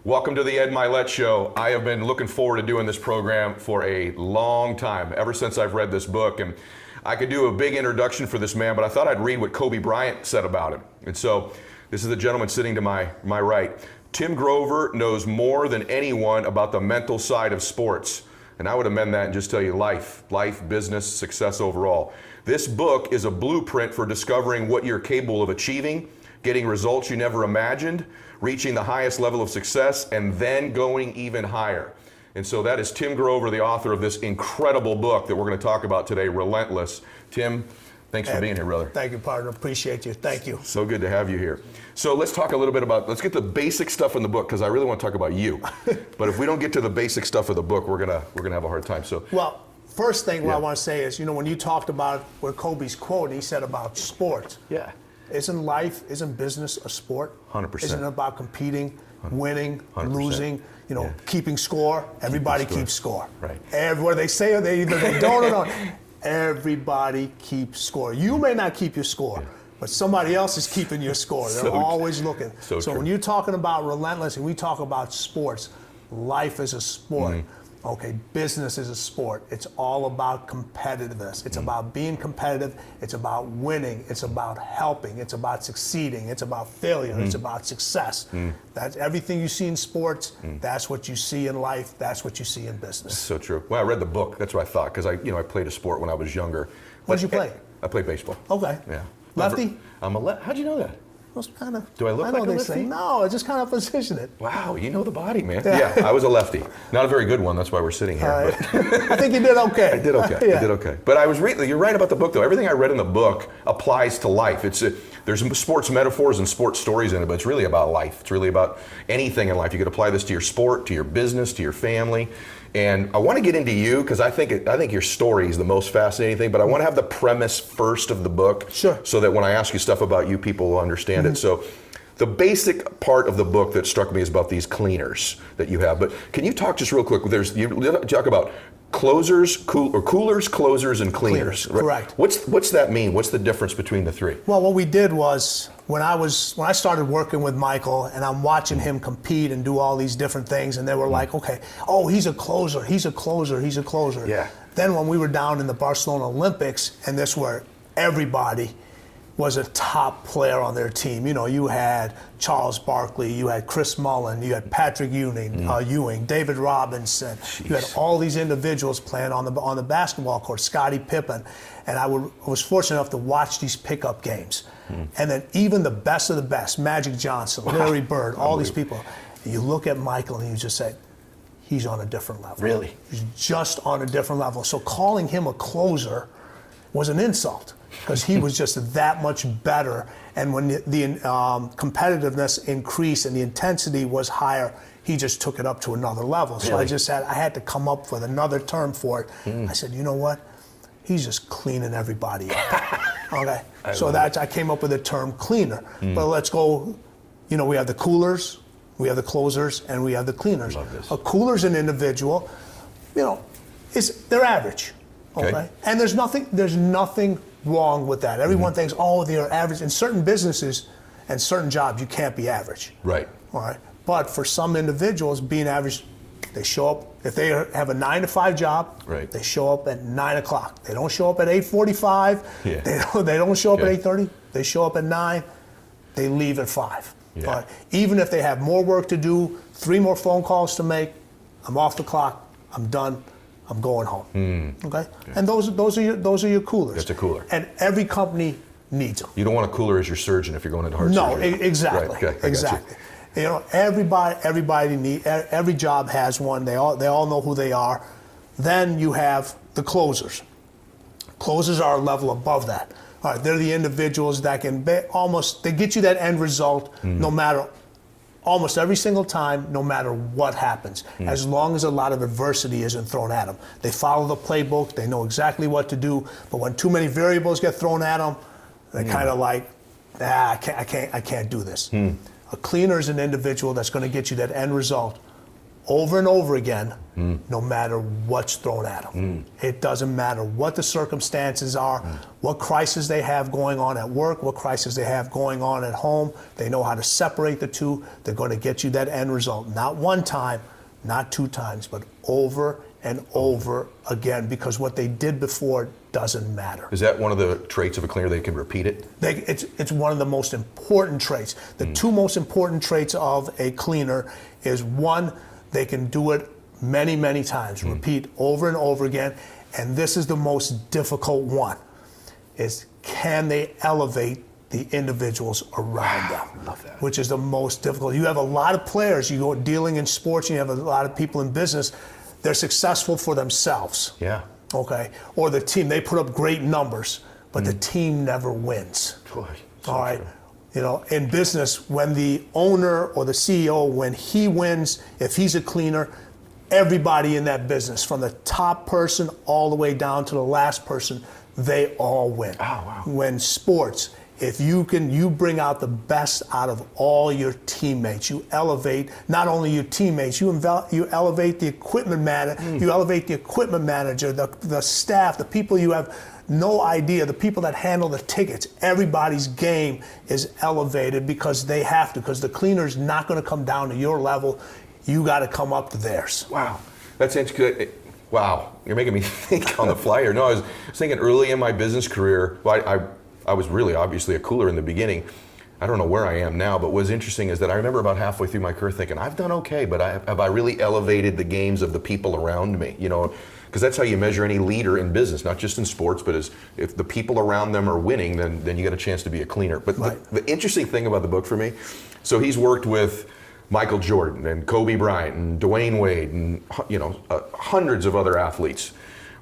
Welcome to the Ed Mylett Show. I have been looking forward to doing this program for a long time, ever since I've read this book. And I could do a big introduction for this man, but I thought I'd read what Kobe Bryant said about him. And so this is the gentleman sitting to my right. Tim Grover knows more than anyone about the mental side of sports. And I would amend that and just tell you life, business, success overall. This book is a blueprint for discovering what you're capable of achieving, getting results you never imagined, reaching the highest level of success, and then going even higher. And so that is Tim Grover, the author of this incredible book that we're going to talk about today, Relentless. Tim, thanks for being here, brother. Thank you, partner. Appreciate you. Thank you. So good to have you here. So let's talk a little bit about, let's get the basic stuff in the book, because I really want to talk about you. But if we don't get to the basic stuff of the book, we're gonna have a hard time. So well, first thing what I want to say is, when you talked about what Kobe's quote, he said about sports. Yeah. Isn't business a sport? 100%. Isn't it about competing, winning, 100%. losing, keeping score? Everybody keeps score. Right. Whether they say or either they don't or don't. Everybody keeps score. You may not keep your score, but somebody else is keeping your score. They're always looking. So when you're talking about Relentless and we talk about sports, life is a sport. Okay, business is a sport. It's all about competitiveness. It's about being competitive. It's about winning. It's about helping. It's about succeeding. It's about failure. It's about success. That's everything you see in sports. That's what you see in life. That's what you see in business. So true. Well, I read the book. That's what I thought, because I played a sport when I was younger. What did you play? I played baseball. Okay. Yeah. Lefty? I'm a lefty. How'd you know that? Do I look like a lefty? No, I just kind of position it. Wow, you know the body, man. Yeah, I was a lefty. Not a very good one. That's why we're sitting here. I think you did okay. I did okay. I did okay. But I was you're right about the book, though. Everything I read in the book applies to life. There's sports metaphors and sports stories in it, but it's really about life. It's really about anything in life. You could apply this to your sport, to your business, to your family. And I want to get into you, because I think your story is the most fascinating thing, but I want to have the premise first of the book. Sure. So that when I ask you stuff about you, people will understand it. So the basic part of the book that struck me is about these cleaners that you have. But can you talk just real quick? You talk about coolers, closers, and cleaners. Right? Correct. What's that mean? What's the difference between the three? Well, what we did was, when I started working with Michael and I'm watching him compete and do all these different things, and they were like, okay, he's a closer, he's a closer, he's a closer. Yeah. Then when we were down in the Barcelona Olympics, and this where everybody was a top player on their team. You had Charles Barkley, you had Chris Mullin, you had Patrick Ewing, David Robinson. Jeez. You had all these individuals playing on the basketball court, Scottie Pippen. And I was fortunate enough to watch these pickup games. And then even the best of the best, Magic Johnson, Larry Bird, all these people. And you look at Michael and you just say, he's on a different level. Really? He's just on a different level. So calling him a closer was an insult, because he was just that much better. And when the competitiveness increased and the intensity was higher, he just took it up to another level. So Really? I had to come up with another term for it. I said, you know what? He's just cleaning everybody up. Okay. I came up with the term cleaner. But let's go, we have the coolers, we have the closers, and we have the cleaners. Love this. A cooler's an individual, they're average. Okay. And there's nothing wrong with that. Everyone thinks, they're average. In certain businesses and certain jobs, you can't be average. Right. All right. But for some individuals, being average, they show up. If they have a 9 to 5 job, right, they show up at 9 o'clock. They don't show up at 8:45. Yeah. They don't show up at 8:30. They show up at 9. They leave at 5. Yeah. All right. Even if they have more work to do, 3 more phone calls to make, I'm off the clock. I'm done. I'm going home. Okay, and those are your coolers. That's a cooler. And every company needs them. You don't want a cooler as your surgeon if you're going into heart surgery. No, exactly. Right. Okay, exactly. Every job has one. They all know who they are. Then you have the closers. Closers are a level above that. All right, they're the individuals that can they get you that end result no matter. Almost every single time, no matter what happens, as long as a lot of adversity isn't thrown at them. They follow the playbook, they know exactly what to do, but when too many variables get thrown at them, they're kind of like, I can't do this. A cleaner is an individual that's going to get you that end result over and over again, no matter what's thrown at them. It doesn't matter what the circumstances are, what crisis they have going on at work, what crisis they have going on at home. They know how to separate the two. They're going to get you that end result. Not one time, not two times, but over and over again, because what they did before doesn't matter. Is that one of the traits of a cleaner? They can repeat it? It's one of the most important traits. The two most important traits of a cleaner is, one, they can do it many, many times, repeat over and over again. And this is the most difficult one, is can they elevate the individuals around them? Love that. Which is the most difficult. You have a lot of players, you go dealing in sports, you have a lot of people in business, they're successful for themselves. Yeah. Okay. Or the team, they put up great numbers, but the team never wins. Boy, all right. True. You know, in business, when the owner or the CEO, when he wins, if he's a cleaner, everybody in that business, from the top person all the way down to the last person, they all win. Oh, wow. When sports, if you bring out the best out of all your teammates. You elevate not only your teammates, you elevate the equipment manager, you elevate the equipment manager, the staff, the people you have no idea, the people that handle the tickets. Everybody's game is elevated because they have to, because the cleaner's not going to come down to your level. You got to come up to theirs. Wow, that's good. Wow, you're making me think on the fly here. No, I was thinking early in my business career. Well, I was really obviously a cooler in the beginning. I don't know where I am now, but what's interesting is that I remember about halfway through my career thinking, I've done okay, but have I really elevated the games of the people around me? You know, because that's how you measure any leader in business, not just in sports, but if the people around them are winning, then you get a chance to be a cleaner. But right. the interesting thing about the book for me, so he's worked with Michael Jordan and Kobe Bryant and Dwayne Wade and hundreds of other athletes.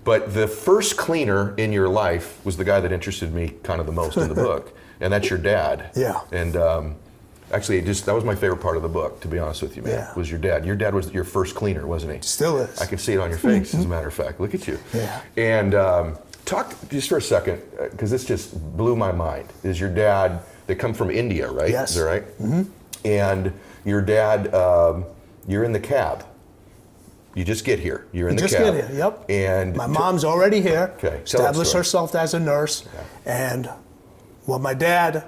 But the first cleaner in your life was the guy that interested me kind of the most in the book, and that's your dad. Yeah. And actually, that was my favorite part of the book, to be honest with you, man. Yeah. Was your dad. Your dad was your first cleaner, wasn't he? Still is. I can see it on your face, as a matter of fact. Look at you. Yeah. And talk just for a second, because this just blew my mind. Is your dad? They come from India, right? Yes. Is that right? Mm-hmm. And your dad, you're in the cab. You just get here. You're in the cab. Just get here. Yep. And my mom's already here. Okay. Established herself as a nurse, and well, my dad.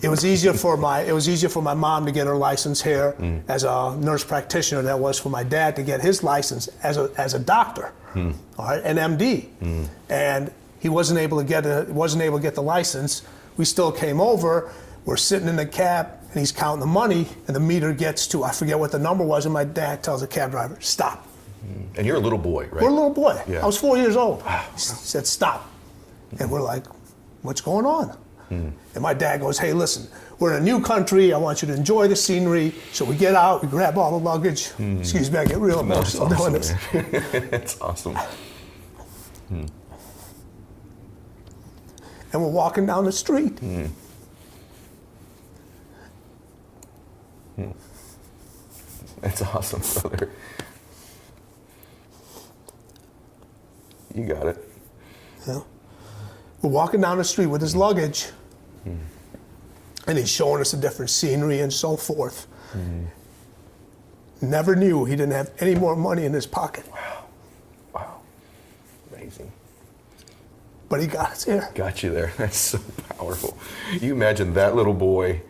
It was easier for my mom to get her license here as a nurse practitioner than it was for my dad to get his license as a doctor, all right, an MD. And he wasn't able to get the license. We still came over. We're sitting in the cab, and he's counting the money, and the meter gets to, I forget what the number was, and my dad tells the cab driver, stop. And you're a little boy, right? We're a little boy. Yeah. I was 4 years old. He said, stop. And we're like, what's going on? And my dad goes, hey, listen, we're in a new country. I want you to enjoy the scenery. So we get out, we grab all the luggage. Excuse me, I get real emotional doing this. That's awesome. And we're walking down the street. That's awesome, brother. You got it. Yeah. We're walking down the street with his luggage, and he's showing us a different scenery and so forth. Never knew he didn't have any more money in his pocket. Wow. Amazing. But he got us here. Got you there. That's so powerful. You imagine that little boy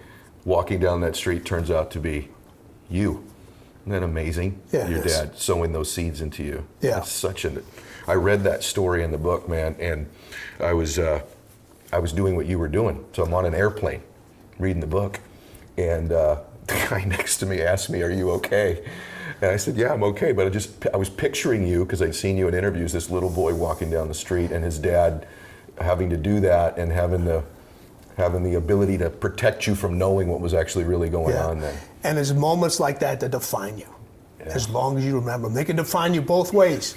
walking down that street turns out to be you. Isn't that amazing? Yeah, your dad sowing those seeds into you. Yeah. That's I read that story in the book, man, and I was doing what you were doing. So I'm on an airplane reading the book, and the guy next to me asked me, are you okay? And I said, yeah, I'm okay, but I was picturing you, because I'd seen you in interviews, this little boy walking down the street and his dad having to do that and having the ability to protect you from knowing what was actually really going on then. And there's moments like that that define you, as long as you remember them. They can define you both ways.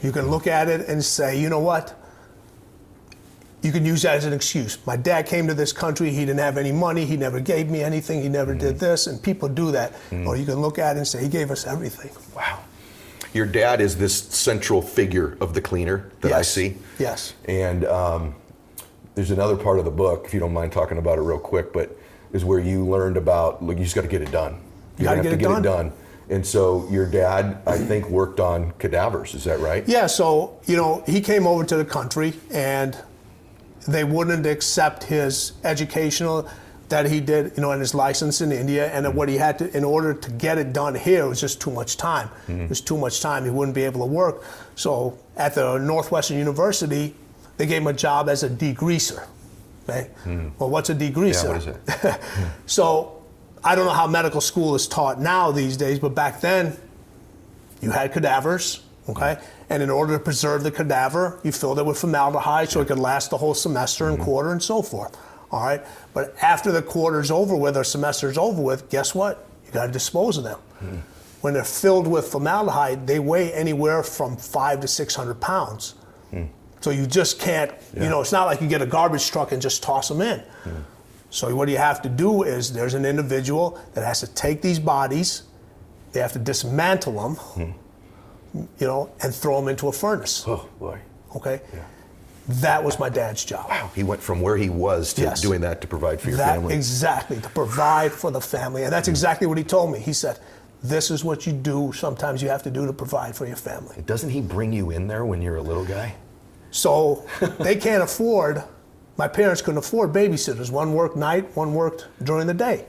You can look at it and say, you know what? You can use that as an excuse. My dad came to this country, he didn't have any money, he never gave me anything, he never did this, and people do that. Or you can look at it and say, he gave us everything. Wow. Your dad is this central figure of the cleaner that I see. Yes. And there's another part of the book, if you don't mind talking about it real quick, but is where you learned about, look, you just got to get it done. You got to get it done. And so your dad, I think, worked on cadavers. Is that right? Yeah. So, you know, he came over to the country and they wouldn't accept his educational that he did, you know, and his license in India, and what he had to, in order to get it done here, it was just too much time. It was too much time. He wouldn't be able to work. So at the Northwestern University, they gave him a job as a degreaser. Okay. Well, what's a degreaser? Yeah, what is it? So I don't know how medical school is taught now these days, but back then you had cadavers, okay? And in order to preserve the cadaver, you filled it with formaldehyde so it could last the whole semester and quarter and so forth. All right, but after the quarter's over with or semester's over with, guess what? You got to dispose of them. When they're filled with formaldehyde, they weigh anywhere from 500 to 600 pounds. So you just can't, you know, it's not like you get a garbage truck and just toss them in. So what you have to do is there's an individual that has to take these bodies, they have to dismantle them, you know, and throw them into a furnace. Oh, boy. Okay? Yeah. That was my dad's job. Wow, he went from where he was to doing that to provide for your family. Exactly, to provide for the family. And that's exactly what he told me. He said, this is what you do, sometimes you have to do to provide for your family. Doesn't he bring you in there when you're a little guy? So they can't afford, my parents couldn't afford babysitters. One worked night, one worked during the day.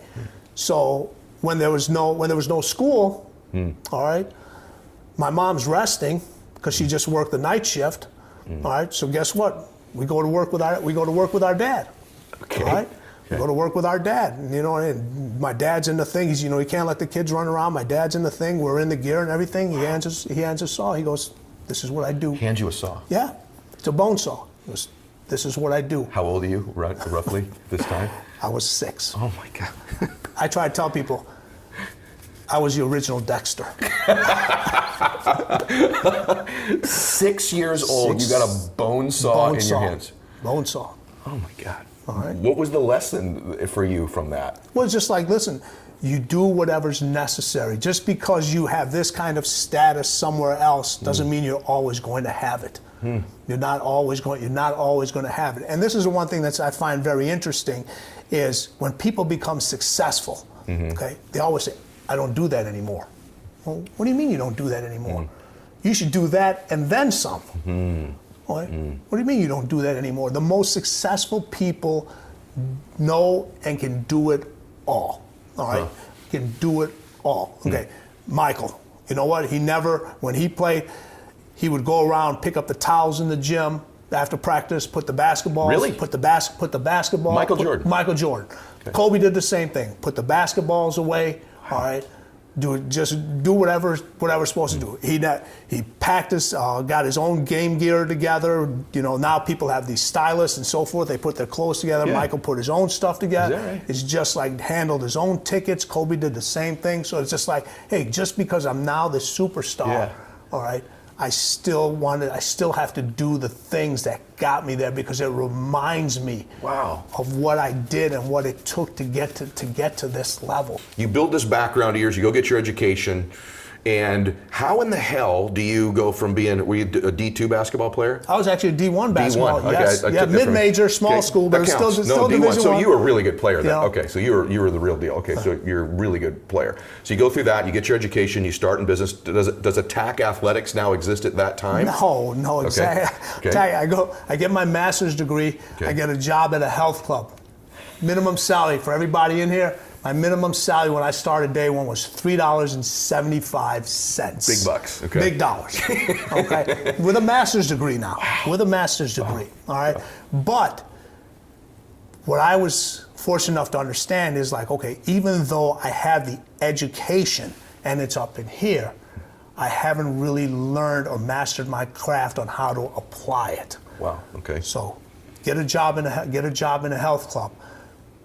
So when there was no school, all right, my mom's resting because she just worked the night shift. All right, so guess what? We go to work with our dad. Okay. All right, we go to work with our dad. And, you know, and my dad's in the thing. He's, you know, he can't let the kids run around. My dad's in the thing. We're in the gear and everything. He hands a saw. He goes, "This is what I do." Hands you a saw. Yeah, it's a bone saw. He goes, "This is what I do." How old are you, roughly, this time? I was 6. Oh my God. I try to tell people, I was the original Dexter. 6 years old, you got a bone saw in your hands. Bone saw. Oh my God. All right. What was the lesson for you from that? Well, it's just like, listen, you do whatever's necessary. Just because you have this kind of status somewhere else doesn't mean you're always going to have it. You're not always going to have it. And this is the one thing that I find very interesting is when people become successful, okay, they always say, I don't do that anymore. Well, what do you mean you don't do that anymore? You should do that and then some. Right? What do you mean you don't do that anymore? The most successful people know and can do it all. All right? Can do it all. Okay. Michael, you know what? He never, when he played, he would go around, pick up the towels in the gym after practice, put the basketballs. Really? Put the basketball. Michael Jordan. Michael Jordan. Okay. Kobe did the same thing. Put the basketballs away. All right. Just do whatever's supposed to do. He practiced, got his own game gear together. You know, now people have these stylists and so forth. They put their clothes together. Yeah. Michael put his own stuff together. Right? It's just like handled his own tickets. Kobe did the same thing. So it's just like, hey, just because I'm now the superstar, all right, I still have to do the things that got me there because it reminds me of what I did and what it took to get to this level. You build this background of yours, you go get your education, and how in the hell do you go from being, were you a D2 basketball player? I was actually a D1 basketball. D1. Yes. Okay, yeah, mid-major, small school, but it's still D1. Division So I. you were a really good player then. Yeah. Okay, so you were the real deal. Okay, so you're a really good player. So you go through that, you get your education, you start in business. Does Attack Athletics now exist at that time? No, exactly. Okay. I get my master's degree. Okay. I get a job at a health club. Minimum salary for everybody in here. My minimum salary when I started day one was $3.75. Big bucks. Okay. Big dollars. Okay. With a master's degree now. With a master's degree. All right. But what I was fortunate enough to understand is like, okay, even though I have the education and it's up in here, I haven't really learned or mastered my craft on how to apply it. Wow. Okay. So, get a job in a health club.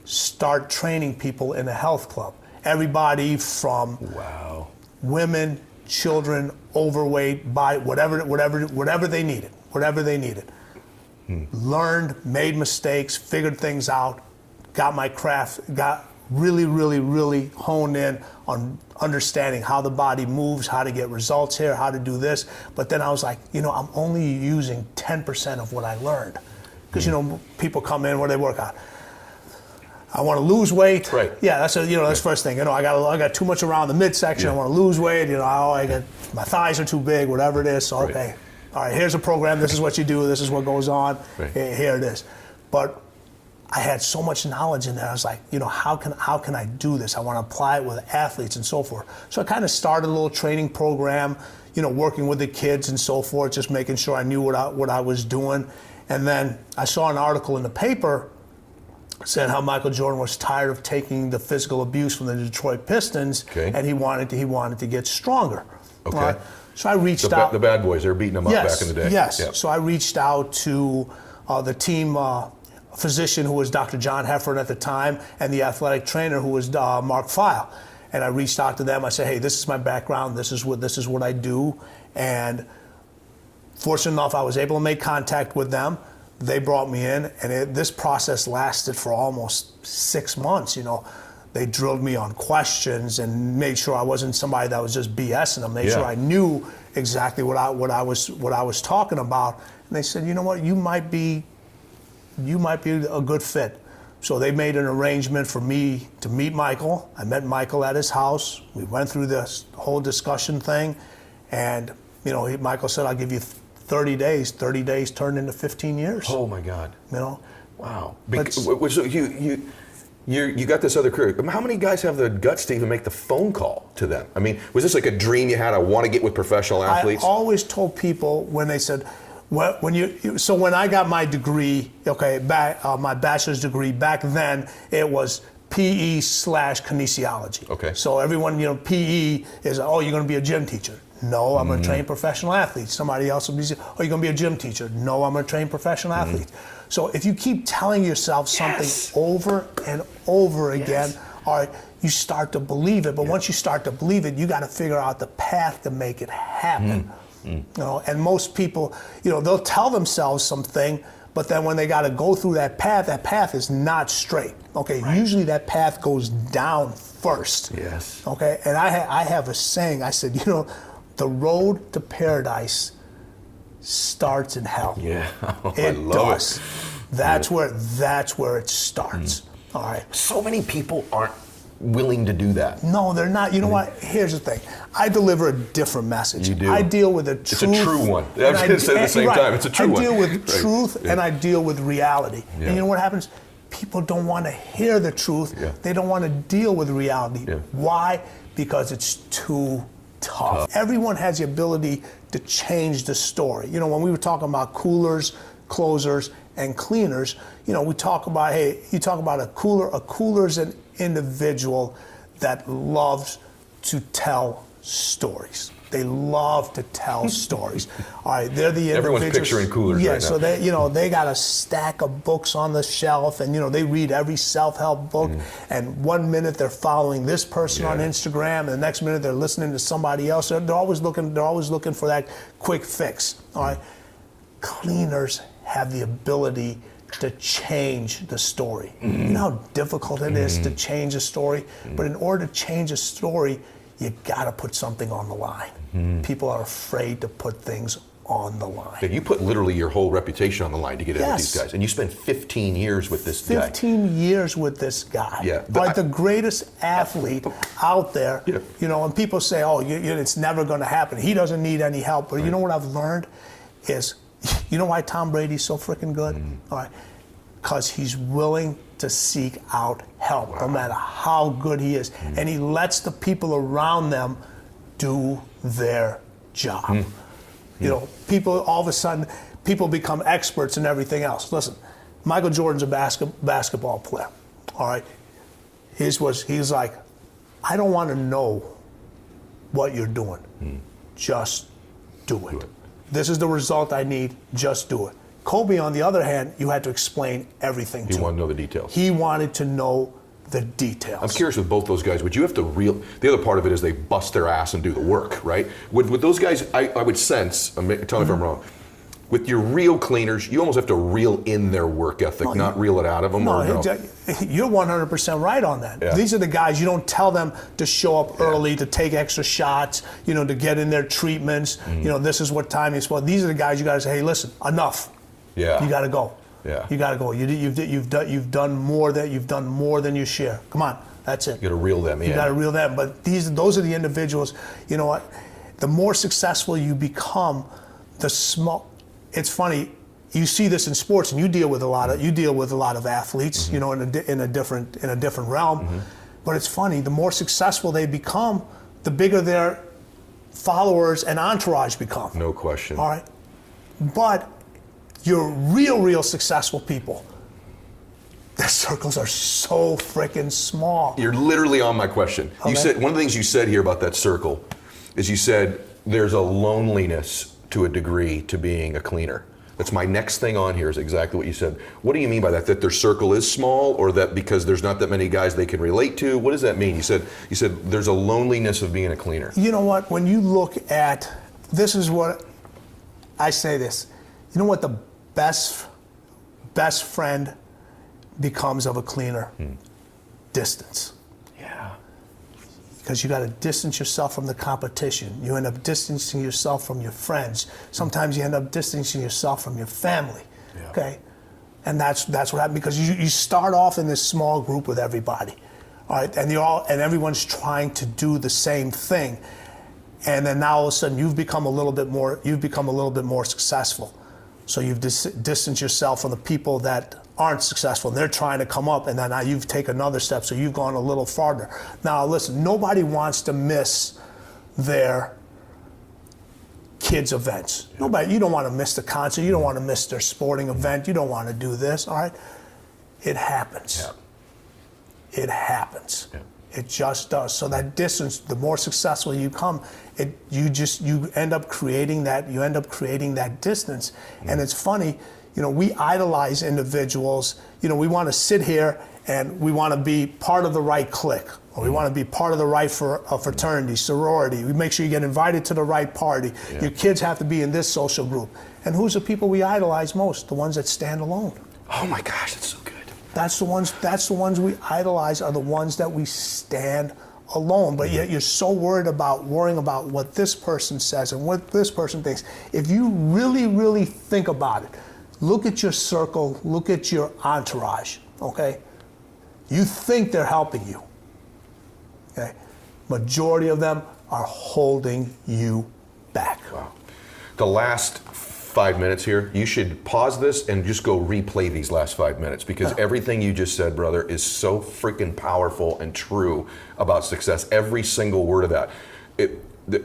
Start training people in a health club. Everybody from women, children, overweight, by whatever they needed. Learned, made mistakes, figured things out, got my craft, got really honed in on understanding how the body moves, how to get results here, how to do this. But then I was like, you know, I'm only using 10% of what I learned. Because, you know, people come in where they work out. I want to lose weight. Right. Yeah, that's that's first thing. I got too much around the midsection. I want to lose weight. I got my thighs are too big. Whatever it is. So okay, all right. Here's a program. This is what you do. This is what goes on. Right. Here it is. But I had so much knowledge in there. I was like, how can I do this? I want to apply it with athletes and so forth. So I kind of started a little training program. Working with the kids and so forth, just making sure I knew what I was doing. And then I saw an article in the paper saying how Michael Jordan was tired of taking the physical abuse from the Detroit Pistons, and he wanted to get stronger. Okay. Right? So I reached out. The bad boys, they were beating him up back in the day. Yes. Yep. So I reached out to the team physician, who was Dr. John Heffern at the time, and the athletic trainer, who was Mark Feil. And I reached out to them. I said, hey, this is my background. This is what I do. And fortunate enough, I was able to make contact with them. They brought me in, and this process lasted for almost 6 months. They drilled me on questions and made sure I wasn't somebody that was just BSing them. Made sure I knew exactly what I was talking about. And they said, you know what, you might be a good fit. So they made an arrangement for me to meet Michael. I met Michael at his house. We went through this whole discussion thing, and Michael said, "I'll give you 30 days." 30 days turned into 15 years. Oh my God! Wow. So you got this other career. How many guys have the guts to even make the phone call to them? I mean, was this like a dream you had? I want to get with professional athletes. I always told people when they said, when I got my degree, my bachelor's degree, back then it was PE/kinesiology. Okay. So everyone, PE is, you're going to be a gym teacher. No, I'm going to train professional athletes. Somebody else will be, you're going to be a gym teacher. No, I'm going to train professional athletes. So if you keep telling yourself something over and over again, all right, you start to believe it. But once you start to believe it, you got to figure out the path to make it happen. And most people, they'll tell themselves something, but then when they got to go through that path is not straight. Okay, usually that path goes down first. Yes. Okay, and I have a saying. I said, the road to paradise starts in hell. Yeah, I love it. That's where it starts. All right. So many people aren't willing to do that. No, they're not. You know what? Here's the thing. I deliver a different message. You do. I deal with the truth. It's a true one. I was going to say at the same time. It's a true one. I deal with truth and I deal with reality. And you know what happens? People don't want to hear the truth. They don't want to deal with reality. Why? Because it's too tough. Everyone has the ability to change the story. When we were talking about coolers, closers, and cleaners, we talk about, you talk about a cooler's an individual that loves to tell stories. They love to tell stories. All right, they're the individuals. Everyone's picturing coolers right now. So they got a stack of books on the shelf, and they read every self-help book. And 1 minute they're following this person on Instagram, and the next minute they're listening to somebody else. They're always looking for that quick fix. All right, cleaners have the ability to change the story. You know how difficult it is to change a story? But in order to change a story, you gotta put something on the line. People are afraid to put things on the line. Yeah, you put literally your whole reputation on the line to get in with these guys. And you spent 15 years with this guy. 15 years with this guy. Yeah. Like the greatest athlete out there. And people say, it's never gonna happen. He doesn't need any help. But you know what I've learned is, you know why Tom Brady's so freaking good? All right, because he's willing to seek out help, no matter how good he is. And he lets the people around them do their job. People, all of a sudden, people become experts in everything else. Listen, Michael Jordan's a basketball player, all right? He's like, I don't want to know what you're doing. Just do it. This is the result I need, just do it. Kobe, on the other hand, you had to explain everything to him. He wanted to know the details. He wanted to know the details. I'm curious with both those guys, would you have to the other part of it is they bust their ass and do the work, right? With those guys, I would sense, tell me if I'm wrong, with your real cleaners, you almost have to reel in their work ethic, not reel it out of them. You're 100% right on that. These are the guys, you don't tell them to show up early, to take extra shots, to get in their treatments. This is what time you're supposed. These are the guys you got to say, hey, listen, enough. You got to go. Yeah. You got to go. You've done more than you share. Come on, that's it. You got to reel them in. You got to reel them. But those are the individuals. You know what? The more successful you become, it's funny. You see this in sports, and you deal with a lot of athletes. You know, in a different realm. But it's funny. The more successful they become, the bigger their followers and entourage become. No question. All right. But your real successful people, their circles are so freaking small. You're literally on my question. Okay. You said one of the things you said here about that circle is you said there's a loneliness to a degree to being a cleaner. That's my next thing on here is exactly what you said. What do you mean by that? That their circle is small, or that because there's not that many guys they can relate to? What does that mean? You said there's a loneliness of being a cleaner. You know what? When you look at, this is what I say this. You know what the best friend becomes of a cleaner? Distance. Yeah. Because you got to distance yourself from the competition. You end up distancing yourself from your friends. Sometimes you end up distancing yourself from your family. Yeah. Okay, and that's what happens, because you start off in this small group with everybody, all right, and everyone's trying to do the same thing, and then now all of a sudden you've become a little bit more successful. So you've distanced yourself from the people that aren't successful, and they're trying to come up, and then now you've taken another step, so you've gone a little farther. Now listen, nobody wants to miss their kids' events. Nobody, you don't want to miss the concert, you don't want to miss their sporting event, you don't want to do this, all right? It happens. Yeah. It happens. Yeah. It just does. So that distance, the more successful you become, you end up creating that distance. And it's funny, you know, we idolize individuals. You know, we want to sit here and we want to be part of the right clique, or we want to be part of the right fraternity, sorority. We make sure you get invited to the right party. Yeah. Your kids have to be in this social group. And who's the people we idolize most? The ones that stand alone. Oh my gosh, that's so good. That's the ones we idolize, are the ones that we stand alone. But yet you're so worrying about what this person says and what this person thinks. If you really think about it, look at your circle, look at your entourage, okay? You think they're helping you, okay? Majority of them are holding you back. Wow. The last 5 minutes here, you should pause this and just go replay these last 5 minutes, because everything you just said, brother, is so freaking powerful and true about success. Every single word of that.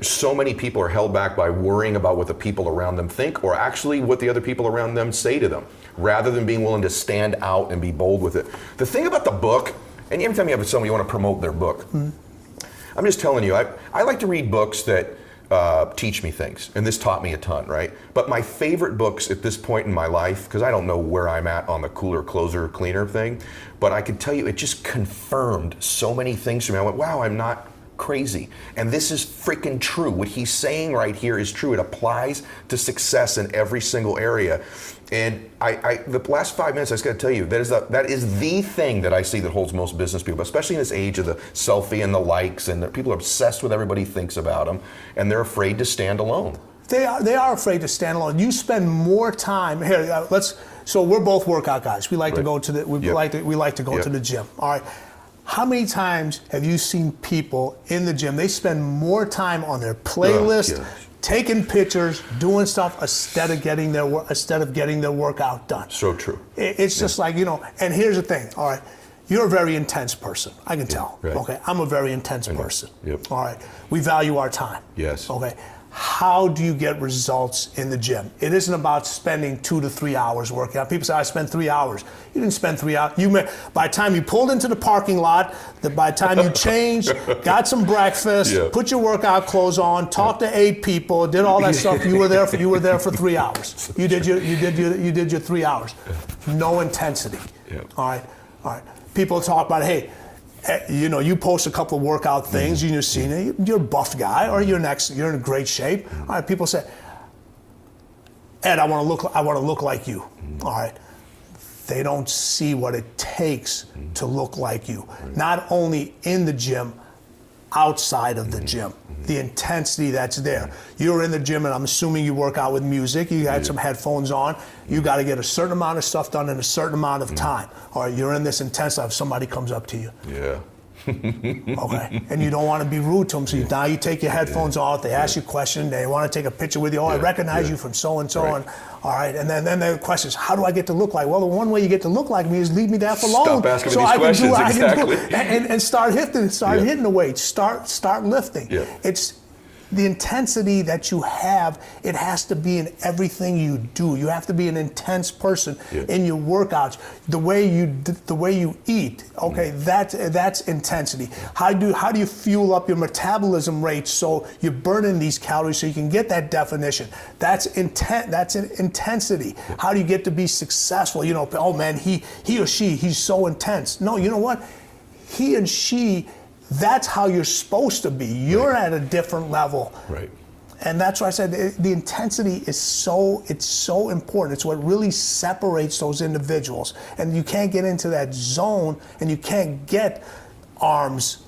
So many people are held back by worrying about what the people around them think, or actually what the other people around them say to them, rather than being willing to stand out and be bold with it. The thing about the book, and every time you have somebody you want to promote their book, I'm just telling you, I like to read books that teach me things, and this taught me a ton, right? But my favorite books at this point in my life, because I don't know where I'm at on the cooler, closer, cleaner thing, but I can tell you it just confirmed so many things to me. I went, wow, I'm not crazy. And this is freaking true. What he's saying right here is true. It applies to success in every single area. And the last 5 minutes, I just got to tell you, that is the thing that I see that holds most business people, especially in this age of the selfie and the likes, and people are obsessed with everybody thinks about them, and they're afraid to stand alone. They are afraid to stand alone. You spend more time here. So we're both workout guys. We like to go to the we like to go to the gym. All right. How many times have you seen people in the gym? They spend more time on their playlist, taking pictures, doing stuff instead of getting their workout done. So true. It's just like, you know. And here's the thing. All right, you're a very intense person. I can tell. Right. Okay, I'm a very intense person. Yep. All right, we value our time. Yes. Okay. How do you get results in the gym? It isn't about spending 2 to 3 hours working out. People say, I spent 3 hours. You didn't spend 3 hours. By the time you pulled into the parking lot, by the time you changed, got some breakfast, put your workout clothes on, talked to 8 people, did all that stuff, you were there for 3 hours. You did your 3 hours. No intensity. All right. People talk about, hey, you know, you post a couple of workout things, you're seeing it, you're a buff guy, or you're in great shape. All right, people say, Ed, I want to look like you. All right. They don't see what it takes to look like you. Not only in the gym, outside of the gym. The intensity that's there. You're in the gym, and I'm assuming you work out with music. You had some headphones on. You got to get a certain amount of stuff done in a certain amount of time. Or you're in this intense life. Somebody comes up to you. Yeah. Okay. And you don't want to be rude to them. So now you take your headphones off. They ask you a question. They want to take a picture with you. Oh, I recognize you from so and so. And all right. And then the question is, how do I get to look like? Well, the one way you get to look like me is leave me there for long. Stop asking me these questions. Exactly. And start hitting the weight. Start lifting. Yeah. It's the intensity that you have. It has to be in everything you do. You have to be an intense person in your workouts. The way you eat. Okay, that's intensity. How do you fuel up your metabolism rate so you're burning these calories so you can get that definition? That's intensity. How do you get to be successful? You know, oh man, he or she, he's so intense. No, you know what? He and she. That's how you're supposed to be. You're at a different level. Right. And that's why I said the intensity is so important. It's what really separates those individuals. And you can't get into that zone, and you can't get arms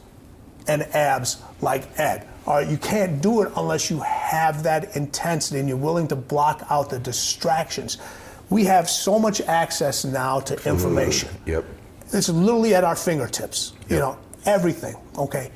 and abs like Ed. All right, you can't do it unless you have that intensity and you're willing to block out the distractions. We have so much access now to information. Yep. It's literally at our fingertips. Yep. You know, everything. Okay.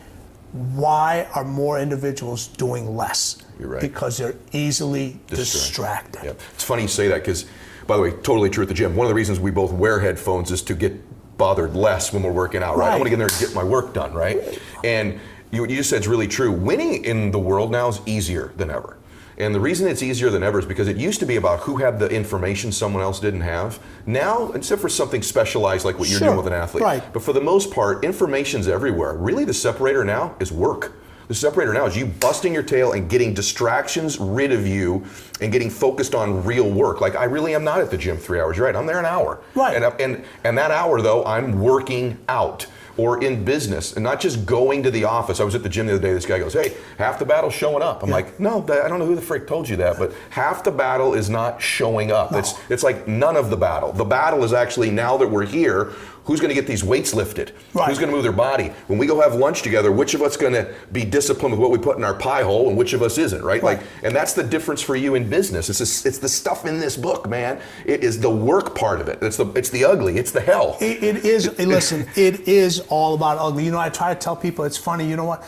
Why are more individuals doing less? You're right. Because they're easily distracted. Yeah. It's funny you say that because, by the way, totally true at the gym. One of the reasons we both wear headphones is to get bothered less when we're working out, right? I want to get in there and get my work done, right? And you just said it's really true. Winning in the world now is easier than ever. And the reason it's easier than ever is because it used to be about who had the information someone else didn't have. Now, except for something specialized like what you're doing with an athlete. Right. But for the most part, information's everywhere. Really, the separator now is work. The separator now is you busting your tail and getting distractions rid of you and getting focused on real work. Like, I really am not at the gym 3 hours. You're right, I'm there an hour. Right. And that hour, though, I'm working out. Or in business, and not just going to the office. I was at the gym the other day, this guy goes, hey, half the battle's showing up. I'm like, no, I don't know who the frick told you that, but half the battle is not showing up. No. It's like none of the battle. The battle is actually, now that we're here, who's going to get these weights lifted? Right. Who's going to move their body? When we go have lunch together, which of us is going to be disciplined with what we put in our pie hole and which of us isn't, right? Like, and that's the difference for you in business. It's the stuff in this book, man. It is the work part of it. It's the ugly. It's the hell. It is, listen, it is all about ugly. You know, I try to tell people, it's funny, you know what?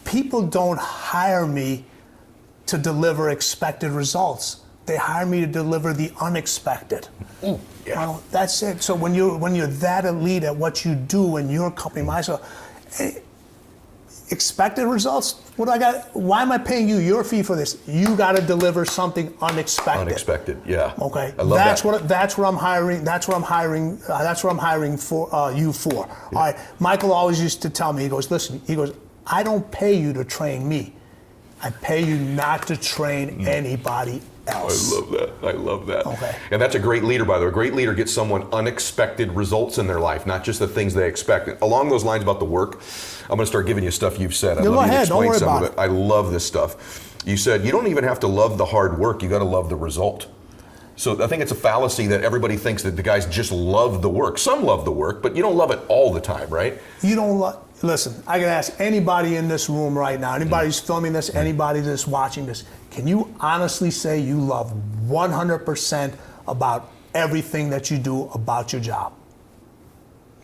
People don't hire me to deliver expected results. They hire me to deliver the unexpected. Yeah. Well, that's it. So when you're that elite at what you do in your company, myself, expected results. What do I got? Why am I paying you your fee for this? You got to deliver something unexpected. Unexpected, yeah. Okay. I love that. That's what I'm hiring. That's what I'm hiring for you for. Yeah. All right. Michael always used to tell me. He goes, listen. He goes, I don't pay you to train me. I pay you not to train anybody else. I love that. Okay. And that's a great leader, by the way. A great leader gets someone unexpected results in their life, not just the things they expect. Along those lines about the work, I'm going to start giving you stuff you've said. I'd love you to explain some of it. I love this stuff. You said you don't even have to love the hard work. You got to love the result. So I think it's a fallacy that everybody thinks that the guys just love the work. Some love the work, but you don't love it all the time, right? You don't love. Listen, I can ask anybody in this room right now, anybody who's filming this, anybody that's watching this, can you honestly say you love 100% about everything that you do about your job?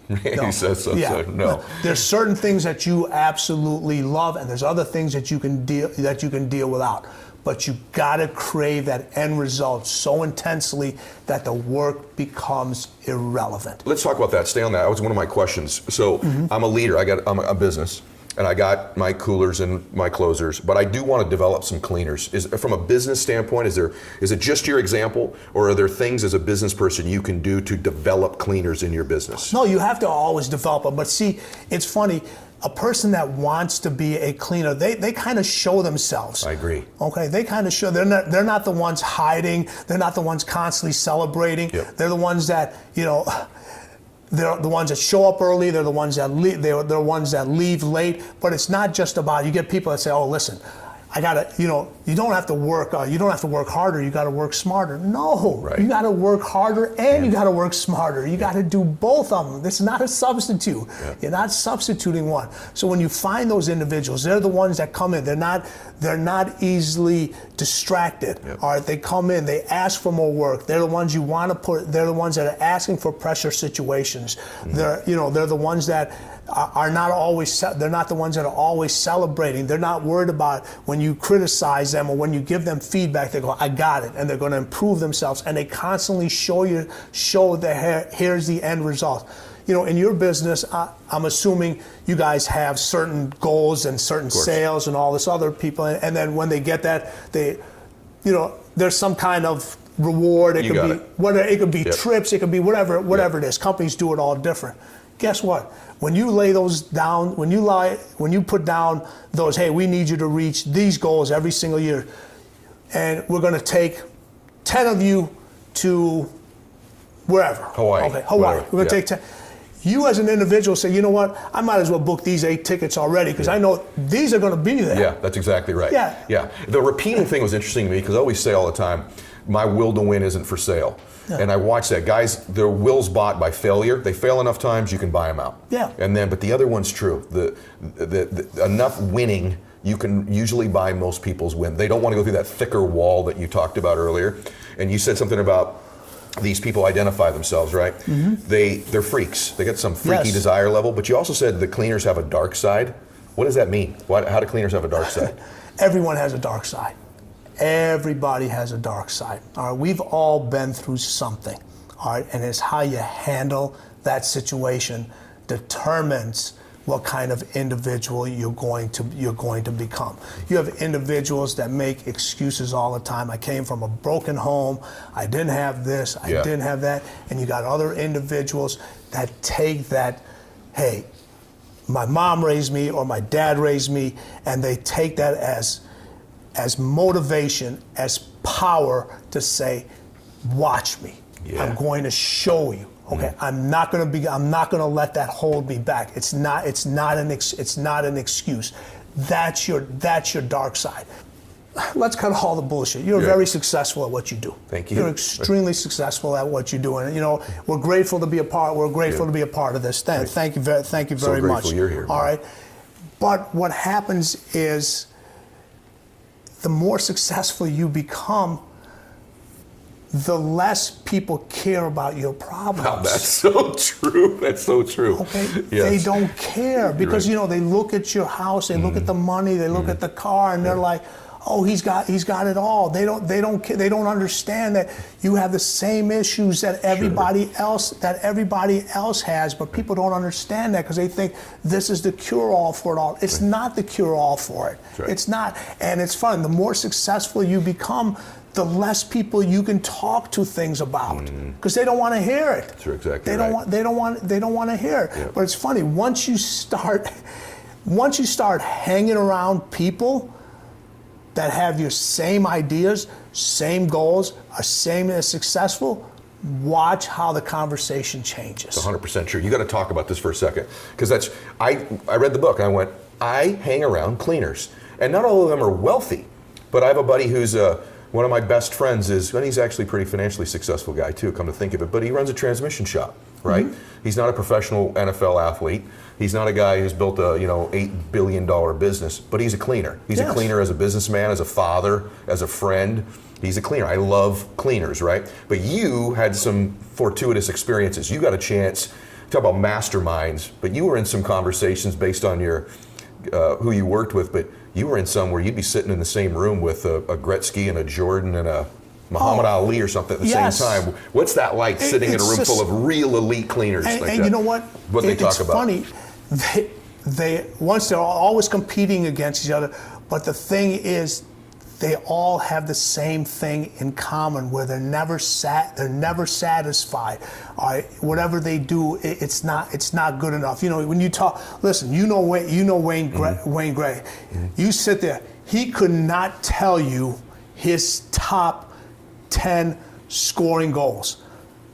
No. He says so. Yeah. So no. There's certain things that you absolutely love, and there's other things that you can deal without. But you gotta crave that end result so intensely that the work becomes irrelevant. Let's talk about that. Stay on that. That was one of my questions. So I'm a leader. I'm a business, and I got my coolers and my closers, but I do want to develop some cleaners. From a business standpoint, is it just your example, or are there things as a business person you can do to develop cleaners in your business? No, you have to always develop them. But see, it's funny. A person that wants to be a cleaner, they kind of show themselves. I agree. Okay, they kind of show. They're not the ones hiding. They're not the ones constantly celebrating. Yep. They're the ones that, you know, they're the ones that show up early. They're the ones that leave. They're the ones that leave late. But it's not just about. You get people that say, "Oh, listen, I gotta, you don't have to work. You don't have to work harder. You got to work smarter. No, right. You got to work harder and you got to work smarter. You got to do both of them. This is not a substitute. Yeah. You're not substituting one. So when you find those individuals, they're the ones that come in. They're not easily distracted. Yep. All right, they come in. They ask for more work. They're the ones you want to put. They're the ones that are asking for pressure situations. Mm-hmm. They're the ones that are not always. They're not the ones that are always celebrating. They're not worried about when you criticize them or when you give them feedback. They go, "I got it," and they're going to improve themselves. And they constantly show that here's the end result. In your business, I'm assuming you guys have certain goals and certain sales and all this other people, and then when they get that, there's some kind of reward. It could be trips, it could be whatever it is. Companies do it all different. Guess what? When you lay those down, when you put down those, hey, we need you to reach these goals every single year, and we're going to take 10 of you to wherever. Hawaii. Okay, Hawaii. We're going to take 10. You as an individual say, you know what? I might as well book these 8 tickets already because I know these are going to be there. Yeah, that's exactly right. Yeah. The repeating thing was interesting to me because I always say all the time, my will to win isn't for sale. Yeah. And I watch that. Guys, their will's bought by failure. They fail enough times, you can buy them out. Yeah. But the other one's true. The enough winning, you can usually buy most people's win. They don't want to go through that thicker wall that you talked about earlier. And you said something about these people identify themselves, right? Mm-hmm. They're freaks. They got some freaky desire level. But you also said the cleaners have a dark side. What does that mean? How do cleaners have a dark side? Everyone has a dark side. Everybody has a dark side. All right, we've all been through something. All right, and it's how you handle that situation determines what kind of individual you're going to become. You have individuals that make excuses all the time. I came from a broken home. I didn't have this. I didn't have that. And you got other individuals that take that, hey, my mom raised me or my dad raised me, and they take that as motivation, as power to say, watch me. Yeah. I'm going to show you. Okay, I'm not going to let that hold me back. It's not an excuse. That's your dark side. Let's cut all the bullshit. You're very successful at what you do. Thank you. You're extremely successful at what you do, and we're grateful to be a part. We're grateful to be a part of this. Thank you very much. So grateful you're here. All right, but what happens is, the more successful you become, the less people care about your problems. Wow, that's so true. That's so true. Okay, yes. They don't care because they look at your house, they look at the money, they look at the car, and they're like, "Oh, he's got it all." They don't understand that you have the same issues that everybody else has, but people don't understand that because they think this is the cure-all for it all. It's not the cure-all for it. Right. It's not, and it's fun. The more successful you become, the less people you can talk to things about because they don't want to hear it. That's exactly They don't want to hear it. Yep. But it's funny, once you start hanging around people that have your same ideas, same goals, are same as successful, watch how the conversation changes. It's 100% true. You got to talk about this for a second because I read the book and I went, I hang around cleaners, and not all of them are wealthy, but I have a buddy who's one of my best friends and he's actually a pretty financially successful guy too, come to think of it, but he runs a transmission shop, right? He's not a professional NFL athlete. He's not a guy who's built a $8 billion business, but he's a cleaner. He's a cleaner as a businessman, as a father, as a friend. He's a cleaner. I love cleaners, right? But you had some fortuitous experiences. You got a chance, talk about masterminds, but you were in some conversations based on your who you worked with, but you were in some where you'd be sitting in the same room with a Gretzky and a Jordan and a Muhammad Ali or something at the same time. What's that like, sitting in a room full of real elite cleaners? And you know what? What they talk about? It's funny. They're always competing against each other, but the thing is, they all have the same thing in common, where they're never satisfied. All right, whatever they do, it's not good enough. When you talk, listen, Wayne Gray. You sit there. He could not tell you his top 10 scoring goals,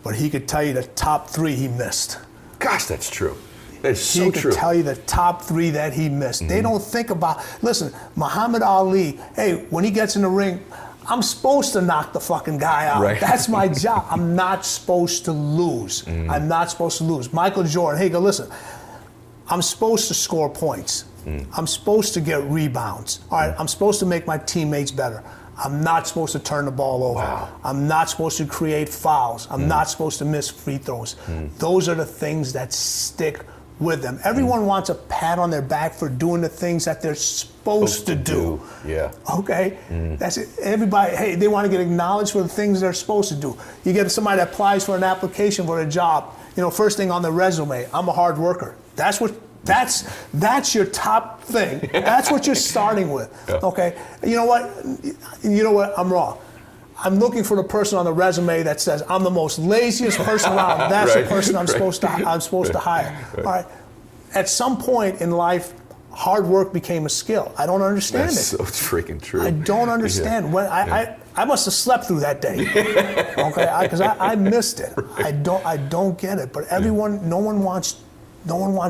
but he could tell you the top 3 he missed. Gosh, that's true. That's so he true. could tell you the top 3 that he missed. They don't think about, listen, Muhammad Ali, hey, when he gets in the ring, I'm supposed to knock the fucking guy out. Right. That's my job. I'm not supposed to lose. I'm not supposed to lose. Michael Jordan, hey, go listen. I'm supposed to score points. I'm supposed to get rebounds. All right, I'm supposed to make my teammates better. I'm not supposed to turn the ball over. Wow. I'm not supposed to create fouls. I'm not supposed to miss free throws. Those are the things that stick with them. Everyone wants a pat on their back for doing the things that they're supposed to do. Yeah. Okay? That's it. Everybody, hey, they want to get acknowledged for the things they're supposed to do. You get somebody that applies for an application for a job, you know, first thing on the resume, I'm a hard worker. That's your top thing. That's what you're starting with. Yeah. Okay? You know what? I'm wrong. I'm looking for the person on the resume that says I'm the most laziest person around. That's the person I'm supposed to hire. Right. All right. At some point in life, hard work became a skill. I don't understand it. That's so freaking true. I don't understand. Yeah. When I must have slept through that day. Okay, because I missed it. Right. I don't get it. But everyone, no one wants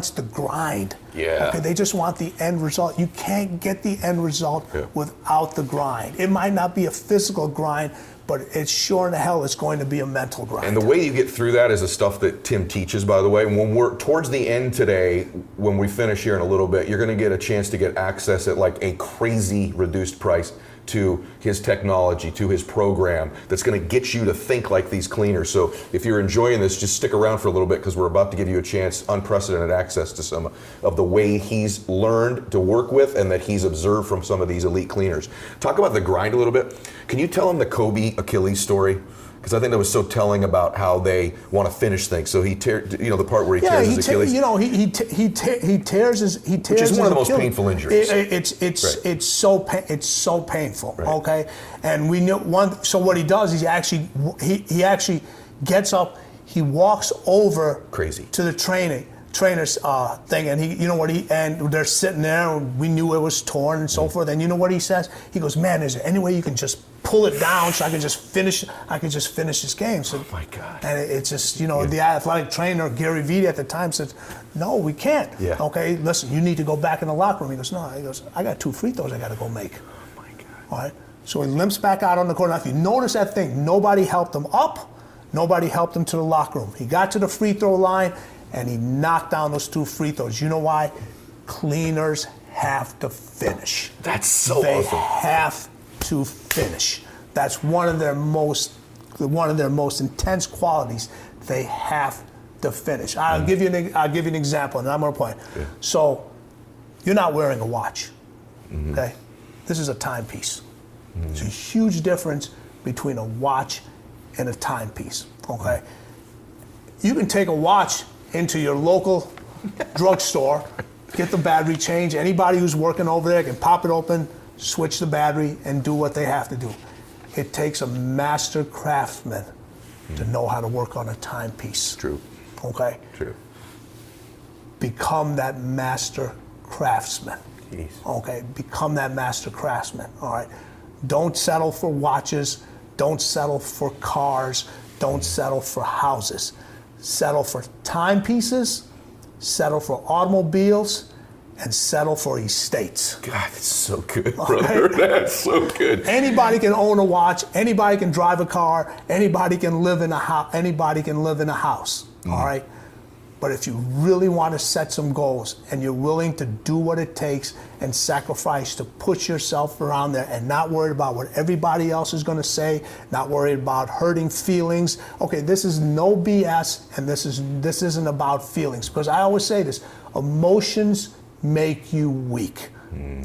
the grind. Yeah. Okay, they just want the end result. You can't get the end result without the grind. It might not be a physical grind, but it's sure in the hell it's going to be a mental grind. And the way you get through that is the stuff that Tim teaches, by the way. When we're towards the end today, when we finish here in a little bit, you're going to get a chance to get access at like a crazy reduced price to his technology, to his program that's going to get you to think like these cleaners. So if you're enjoying this, just stick around for a little bit because we're about to give you a chance, unprecedented access to some of the way he's learned to work with and that he's observed from some of these elite cleaners. Talk about the grind a little bit. Can you tell him the Kobe Achilles story? Because I think that was so telling about how they want to finish things. So the part where he tears his Achilles. He tears his Which is one of the most Achilles. Painful injuries. It's so painful. Right. Okay, and we know one. So what he does is he actually gets up. He walks over to the trainer's thing, and they're sitting there. And we knew it was torn and so forth. And you know what he says? He goes, "Man, is there any way you can just pull it down so I can just finish this game?" So, oh my God. And it's just, the athletic trainer, Gary Vee at the time said, "No, we can't." Yeah. Okay, listen, you need to go back in the locker room. He goes, "No," he goes, "I got 2 free throws I got to go make." Oh my God. All right. So he limps back out on the court. Now, if you notice that thing, nobody helped him up. Nobody helped him to the locker room. He got to the free throw line and he knocked down those 2 free throws. You know why? Cleaners have to finish. That's so awesome. They have to finish. That's one of their most intense qualities. They have to finish. I'll give you an example, and I'm going to point. Yeah. So, you're not wearing a watch. Okay, this is a timepiece. There's a huge difference between a watch and a timepiece. Okay, you can take a watch into your local drugstore, get the battery changed. Anybody who's working over there can pop it open, switch the battery, and do what they have to do. It takes a master craftsman to know how to work on a timepiece. True. Okay? True. Become that master craftsman. Jeez. Okay? Become that master craftsman. All right? Don't settle for watches. Don't settle for cars. Don't settle for houses. Settle for timepieces. Settle for automobiles. And settle for estates. God, that's so good, brother. Okay? That's so good. Anybody can own a watch. Anybody can drive a car. Anybody can live in a house. Anybody can live in a house. All right. But if you really want to set some goals and you're willing to do what it takes and sacrifice to put yourself around there and not worried about what everybody else is going to say, not worried about hurting feelings. Okay, this is no BS, and this isn't about feelings, because I always say this: emotions make you weak.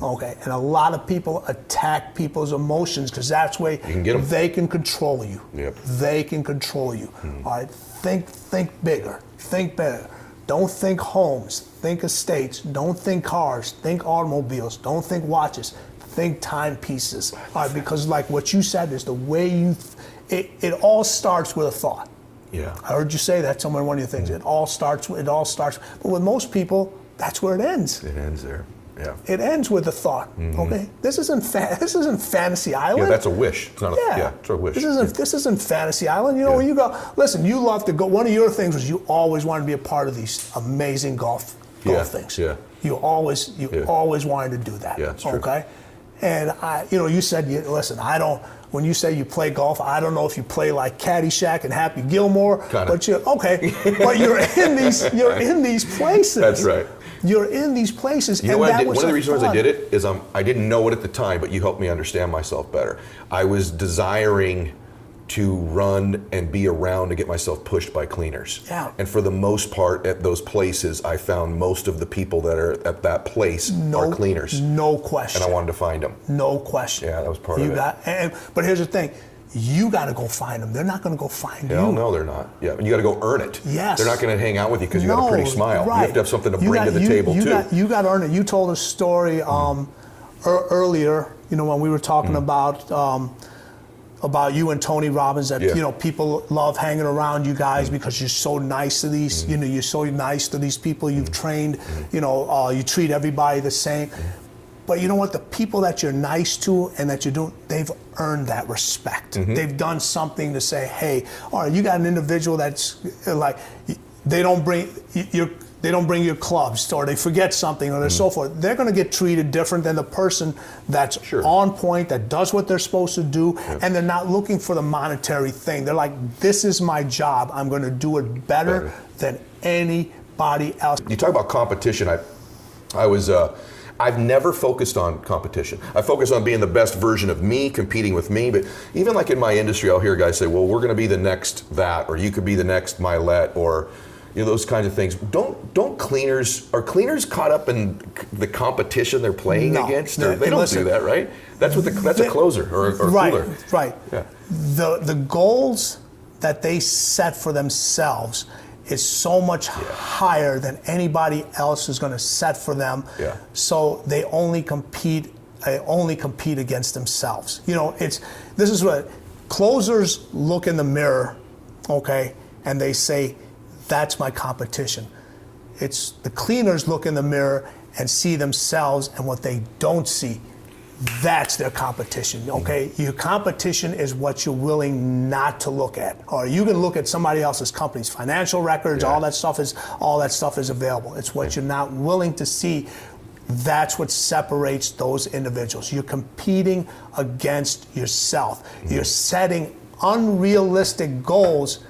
Okay, and a lot of people attack people's emotions because that's where they can control you. Yep. They can control you. All right, think bigger, think better. Don't think homes, think estates. Don't think cars, think automobiles. Don't think watches, think timepieces. All right, because like what you said is the way it all starts with a thought. Yeah, I heard you say that somewhere in one of your things. It all starts. But with most people, that's where it ends. It ends there. Yeah. It ends with a thought. Okay, this isn't Fantasy Island. Yeah, that's a wish. It's not it's a wish. This isn't Fantasy Island. You know, when you go, listen, you love to go. One of your things was you always wanted to be a part of these amazing golf things. Yeah. You always wanted to do that. Yeah, it's true. Okay, and you said, listen, I don't. When you say you play golf, I don't know if you play like Caddyshack and Happy Gilmore, but you're in these places. That's right. You're in these places. You know what I did? One of the reasons I did it is I didn't know it at the time, but you helped me understand myself better. I was desiring to run and be around to get myself pushed by cleaners. Yeah. And for the most part at those places, I found most of the people that are at that place are cleaners. No question. And I wanted to find them. No question. Yeah, that was part of it. But here's the thing. You got to go find them. They're not going to go find you. No, they're not. Yeah, you got to go earn it. Yes. They're not going to hang out with you because you got a pretty smile. Right. You have to have something to bring to the table too. You got to earn it. You told a story earlier, when we were talking about you and Tony Robbins, that people love hanging around you guys because you're so nice to these, you're so nice to these people you've trained, you treat everybody the same. But you know what? The people that you're nice to and that you don't, they've earned that respect. They've done something to say, hey, all right, you got an individual that's like, they don't bring your clubs, or they forget something, or so forth. They're going to get treated different than the person that's on point, that does what they're supposed to do, and they're not looking for the monetary thing. They're like, this is my job. I'm going to do it better than anybody else. You talk about competition. I've never focused on competition. I focus on being the best version of me, competing with me. But even like in my industry, I'll hear guys say, well, we're going to be the next that, or you could be the next Mylett, or those kinds of things. Are cleaners caught up in the competition they're playing against? They don't do that, right? That's a closer or cooler. Right. Yeah. The goals that they set for themselves is so much higher than anybody else is going to set for them. Yeah. So they only compete against themselves. This is what closers look in the mirror, okay, and they say, that's my competition. It's the cleaners look in the mirror and see themselves, and what they don't see, that's their competition, okay? Your competition is what you're willing not to look at. Or you can look at somebody else's company's financial records, all that stuff is available. It's what you're not willing to see. That's what separates those individuals. You're competing against yourself. You're setting unrealistic goals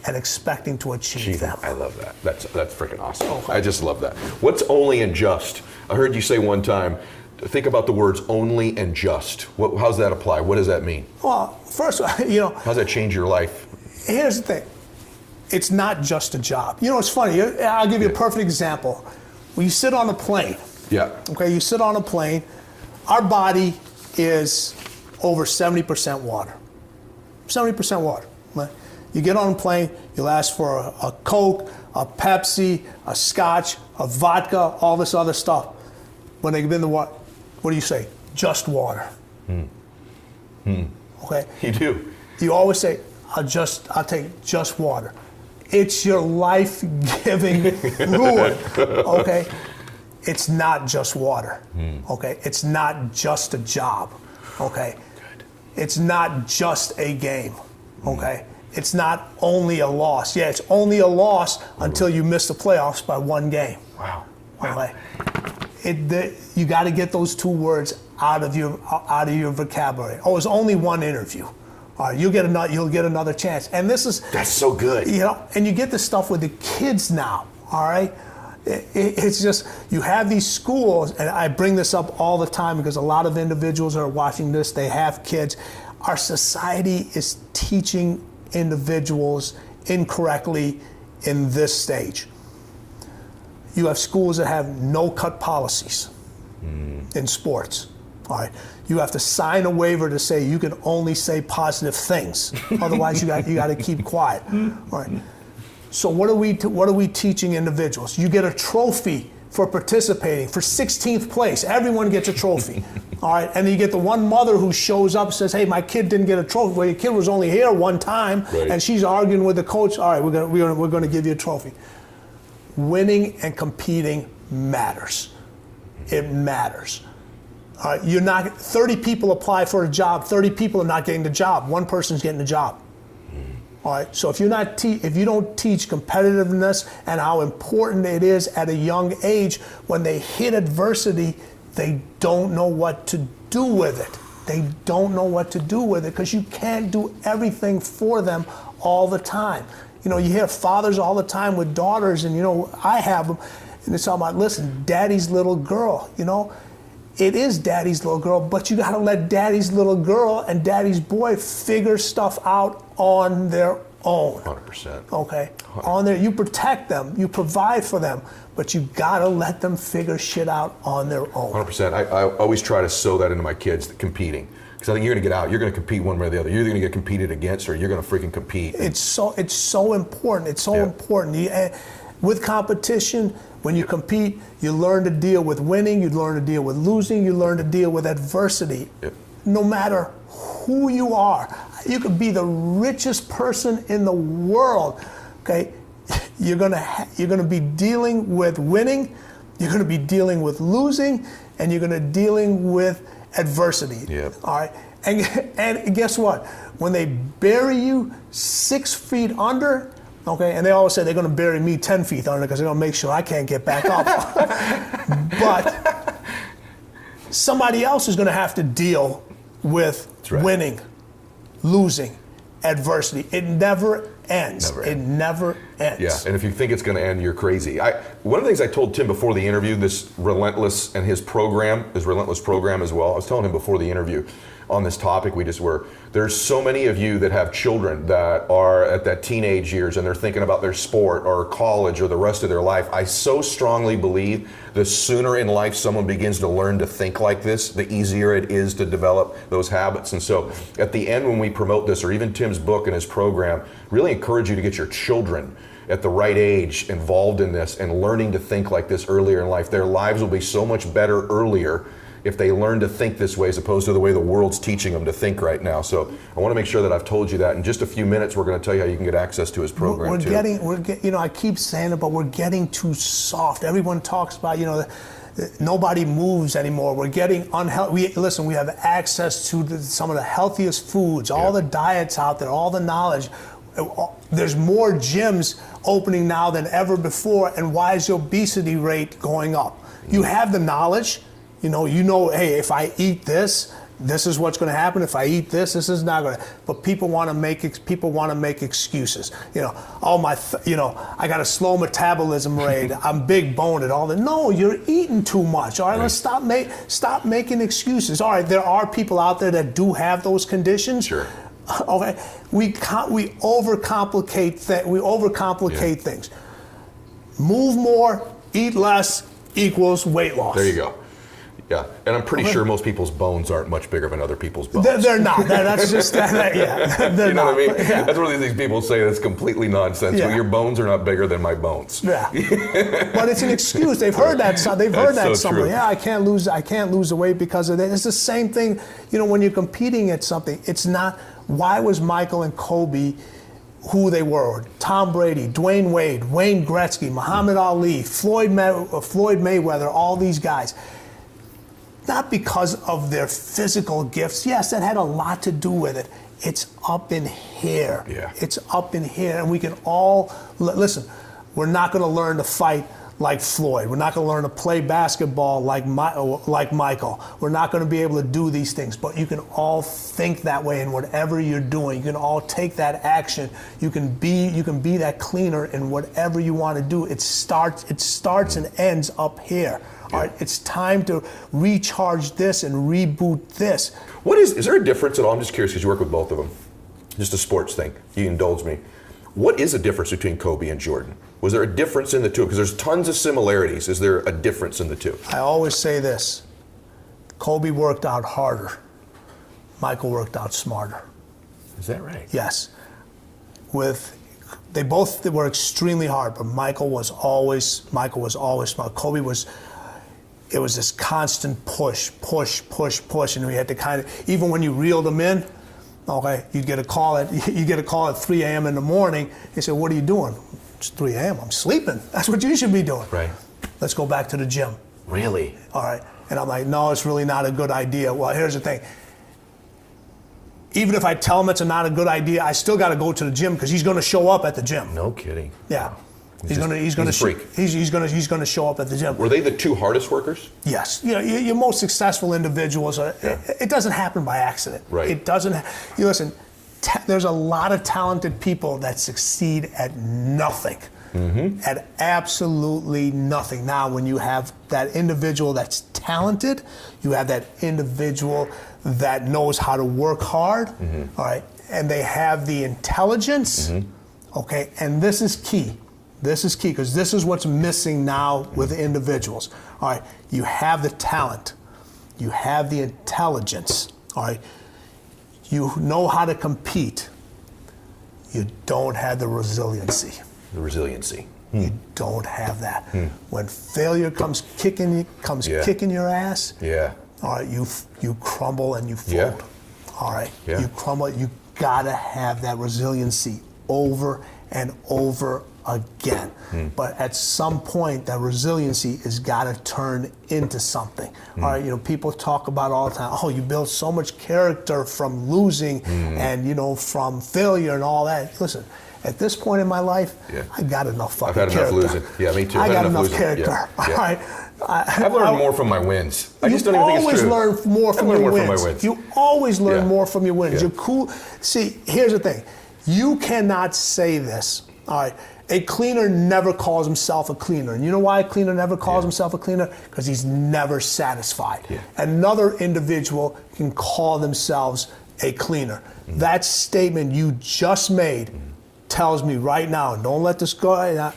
and expecting to achieve them. I love that. That's freaking awesome. Okay. I just love that. What's only and just? I heard you say one time, think about the words only and just. How's that apply? What does that mean? Well, first, how does that change your life? Here's the thing. It's not just a job. It's funny. I'll give you a perfect example. When you sit on a plane, okay, you sit on a plane, our body is over 70% water. 70% water. Right? You get on a plane, you'll ask for a Coke, a Pepsi, a Scotch, a vodka, all this other stuff. When they get in the water, what do you say? Just water. Okay? You do. You always say, I'll take just water. It's your life-giving fluid. Okay? It's not just water. Okay? It's not just a job. Okay? Good. It's not just a game. Okay? It's not only a loss. Yeah, it's only a loss until you miss the playoffs by one game. Wow. Okay. You got to get those two words out of your vocabulary. Oh, it's only one interview. All right, you'll get another chance. And that's so good. And you get this stuff with the kids now. All right. It's just, you have these schools, and I bring this up all the time because a lot of individuals are watching this. They have kids. Our society is teaching individuals incorrectly in this stage. You have schools that have no-cut policies in sports. All right, you have to sign a waiver to say you can only say positive things. Otherwise, you got to keep quiet. All right. So what are we teaching individuals? You get a trophy for participating, for 16th place. Everyone gets a trophy. All right, and you get the one mother who shows up and says, hey, my kid didn't get a trophy. Well, your kid was only here one time, and she's arguing with the coach. All right, we're going to give you a trophy. Winning and competing matters. it matters. You're not 30 people apply for a job. 30 people are not getting the job. One person's getting the job. All right. So if you don't teach competitiveness and how important it is at a young age, when they hit adversity, they don't know what to do with it. They don't know what to do with it because you can't do everything for them all the time. You hear fathers all the time with daughters, and I have them, and it's all about, listen, daddy's little girl. It is daddy's little girl, but you got to let daddy's little girl and daddy's boy figure stuff out on their own. 100%. Okay? 100%. You protect them, you provide for them, but you got to let them figure shit out on their own. 100%. I always try to sow that into my kids, competing. Because I think you're going to get out, you're going to compete one way or the other. You're either going to get competed against or you're going to freaking compete. It's so important. It's so important. With competition, when you compete, you learn to deal with winning, you learn to deal with losing, you learn to deal with adversity. Yep. No matter who you are. You could be the richest person in the world, okay? You're gonna be dealing with winning, you're gonna be dealing with losing, and you're gonna dealing with adversity. Yep. All right? And guess what? When they bury you 6 feet under, okay, and they always say they're going to bury me 10 feet under because they're going to make sure I can't get back up. But somebody else is going to have to deal with winning, losing, adversity. It never ends. It never ends. Yeah, and if you think it's going to end, you're crazy. One of the things I told Tim before the interview, this Relentless and his Relentless program as well, I was telling him before the interview on this topic, there's so many of you that have children that are at that teenage years and they're thinking about their sport or college or the rest of their life. I so strongly believe the sooner in life someone begins to learn to think like this, the easier it is to develop those habits. And so at the end, when we promote this, or even Tim's book and his program, really encourage you to get your children at the right age involved in this and learning to think like this earlier in life. Their lives will be so much better earlier if they learn to think this way as opposed to the way the world's teaching them to think right now. So I want to make sure that I've told you that. In just a few minutes, we're going to tell you how you can get access to his program I keep saying it, but we're getting too soft. Everyone talks about, nobody moves anymore. We're getting unhealthy. We have access to some of the healthiest foods, all the diets out there, all the knowledge. There's more gyms opening now than ever before. And why is the obesity rate going up? You have the knowledge. Hey, if I eat this, this is what's going to happen. If I eat this, this is not going to. But people want to make excuses. I got a slow metabolism rate. I'm big boned and all that. No, you're eating too much. All right, let's stop making excuses. All right, there are people out there that do have those conditions. Sure. Okay, we overcomplicate things. Move more, eat less equals weight loss. There you go. Yeah, and I'm pretty sure most people's bones aren't much bigger than other people's bones. They're not. That's just that. Yeah, they're you know not. what I mean? Yeah. That's one of these people say that's completely nonsense. Yeah. Well, your bones are not bigger than my bones. Yeah, but it's an excuse. They've heard that. They've heard that somewhere. Yeah, I can't lose the weight because of that. It's the same thing. When you're competing at something, it's not. Why was Michael and Kobe who they were? Tom Brady, Dwayne Wade, Wayne Gretzky, Muhammad Ali, Floyd Mayweather, all these guys. Not because of their physical gifts. Yes, that had a lot to do with it. It's up in here. Yeah. It's up in here. And we can all, listen, we're not going to learn to fight like Floyd. We're not going to learn to play basketball like Michael. We're not going to be able to do these things. But you can all think that way in whatever you're doing. You can all take that action. You can be that cleaner in whatever you want to do. It starts and ends up here. Yeah. All right, it's time to recharge this and reboot this. Is there a difference at all? I'm just curious because you work with both of them. Just a sports thing. You indulge me. What is the difference between Kobe and Jordan? Was there a difference in the two? Because there's tons of similarities. Is there a difference in the two? I always say this. Kobe worked out harder. Michael worked out smarter. Is that right? Yes. They both were extremely hard, but Michael was always smart. Kobe was. It was this constant push, and we had to even when you reeled them in, okay, you'd get a call at 3 a.m. in the morning. They said, "What are you doing?" It's 3 a.m. I'm sleeping. That's what you should be doing. Right. Let's go back to the gym. Really? All right. And I'm like, no, it's really not a good idea. Well, here's the thing. Even if I tell him it's not a good idea, I still got to go to the gym because he's going to show up at the gym. No kidding. Yeah. He's going to show up at the gym. Were they the two hardest workers? Yes. You know, your most successful individuals, it doesn't happen by accident. Right. It doesn't. You listen, there's a lot of talented people that succeed at nothing. Mm-hmm. At absolutely nothing. Now, when you have that individual that's talented, you have that individual that knows how to work hard, all right, and they have the intelligence, okay, and this is key. This is key because this is what's missing now with individuals. All right, you have the talent, you have the intelligence, all right, you know how to compete, you don't have the resiliency. The resiliency. You don't have that. When failure comes kicking your ass, all right, you crumble and you fold. All right, you crumble. You gotta have that resiliency over and over again. But at some point, that resiliency has got to turn into something. All right, you know, people talk about all the time, oh, you build so much character from losing and, you know, from failure and all that. Listen, at this point in my life, I got enough fucking character. I've had enough losing. Yeah, me too. I got enough character. All right. I've learned more from my wins. I just don't even think it's true. You always learn more from your wins. You always learn more from your wins. You're cool. See, here's the thing. You cannot say this. All right. A cleaner never calls himself a cleaner. And you know why a cleaner never calls himself a cleaner? Because he's never satisfied. Another individual can call themselves a cleaner. That statement you just made tells me right now, don't let this go,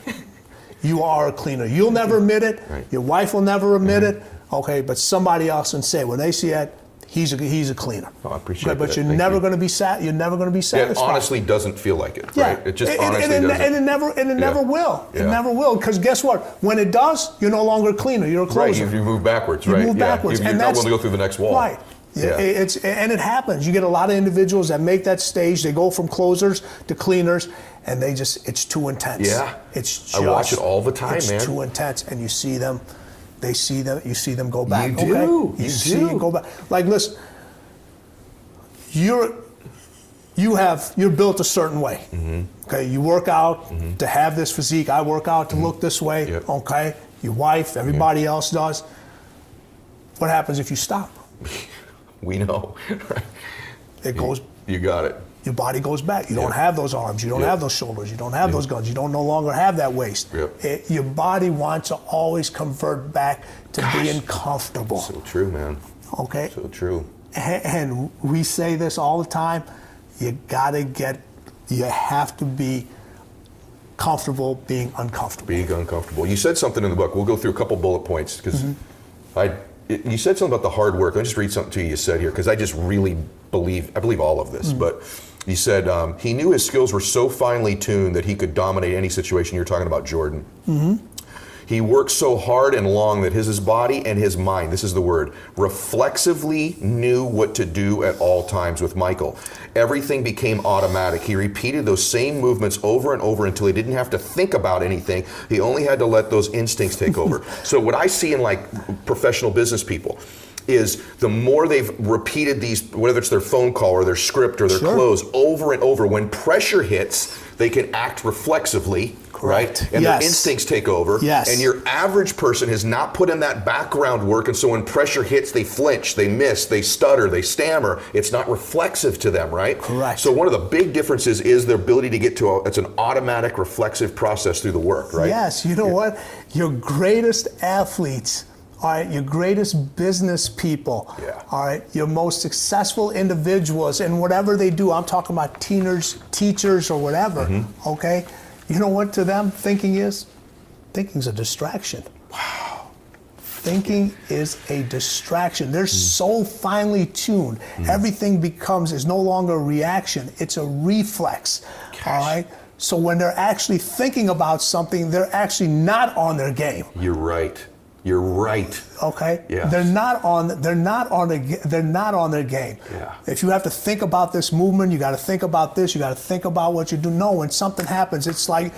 you are a cleaner. You'll never admit it. Your wife will never admit it. Okay, but somebody else can say, when they see it, he's a cleaner. Oh, I appreciate but that. You're never going to be you're never going to be satisfied. It honestly doesn't feel like it, right? It just honestly doesn't. And it never will. It never will. Because guess what? When it does, you're no longer a cleaner. You're a closer. Right. You move backwards, right? You move backwards. You're not willing to go through the next wall. Right. And it happens. You get a lot of individuals that make that stage. They go from closers to cleaners, and it's too intense. Yeah. I watch it all the time, man. It's too intense, and you see them. You see them go back. You do. You see them go back. Like, listen, you're built a certain way. Okay, you work out to have this physique. I work out to look this way. Okay, your wife, everybody else does. What happens if you stop? We know. It goes. You got it. Your body goes back. You don't have those arms. You don't have those shoulders. You don't have those guns. You don't no longer have that waist. Your body wants to always convert back to being comfortable. So true, man. Okay. So true. And we say this all the time. You have to be comfortable being uncomfortable. Being uncomfortable. You said something in the book. We'll go through a couple bullet points because you said something about the hard work. Let me just read something to you said here because I just really believe all of this. But you said he knew his skills were so finely tuned that he could dominate any situation. You're talking about Jordan. He worked so hard and long that his body and his mind, this is the word, reflexively knew what to do at all times with Michael. Everything became automatic. He repeated those same movements over and over until he didn't have to think about anything. He only had to let those instincts take over. So what I see in like professional business people is the more they've repeated these, whether it's their phone call or their script or their close over and over, when pressure hits, they can act reflexively. Right? And their instincts take over. And your average person has not put in that background work, and so when pressure hits, they flinch, they miss, they stutter, they stammer. It's not reflexive to them, right? Correct. So one of the big differences is their ability to get to it's an automatic reflexive process through the work, right? Yes, you know what? Your greatest athletes, all right, your greatest business people, all right, your most successful individuals, and whatever they do, I'm talking about teachers or whatever, okay? You know what to them thinking is? Thinking's a distraction. Wow. Thinking is a distraction. They're so finely tuned. Everything is no longer a reaction. It's a reflex. All right? So when they're actually thinking about something, they're actually not on their game. You're right. You're right. Okay? Yeah. They're not on their game. Yeah. If you have to think about this movement, you got to think about this, you got to think about what you do. No, when something happens, it's like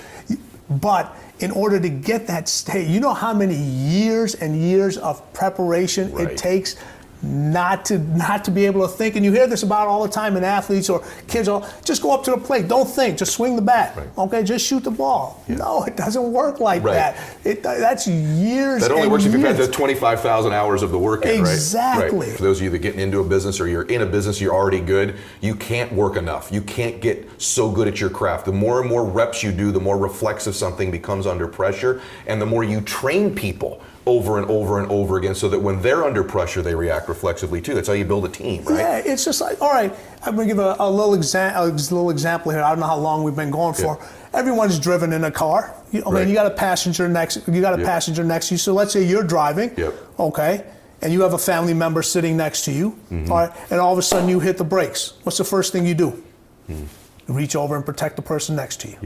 But in order to get that state, you know how many years and years of preparation it takes not to be able to think. And you hear this about all the time in athletes or kids. Just go up to the plate. Don't think. Just swing the bat. Okay, just shoot the ball. Yeah. No, it doesn't work like that. That's years. That only and works if you've had years. the 25,000 hours of the work in, Exactly. Right? For those of you that getting into a business or you're in a business, you're already good. You can't work enough. You can't get so good at your craft. The more and more reps you do, the more reflexive something becomes under pressure, and the more you train people over and over and over again, so that when they're under pressure, they react reflexively too. That's how you build a team, right? Yeah, it's just like, all right, I'm gonna give a little example here. I don't know how long we've been going for. Everyone's driven in a car. You got a passenger next. Passenger next to you. So let's say you're driving. Okay, and you have a family member sitting next to you. All right, and all of a sudden you hit the brakes. What's the first thing you do? You reach over and protect the person next to you.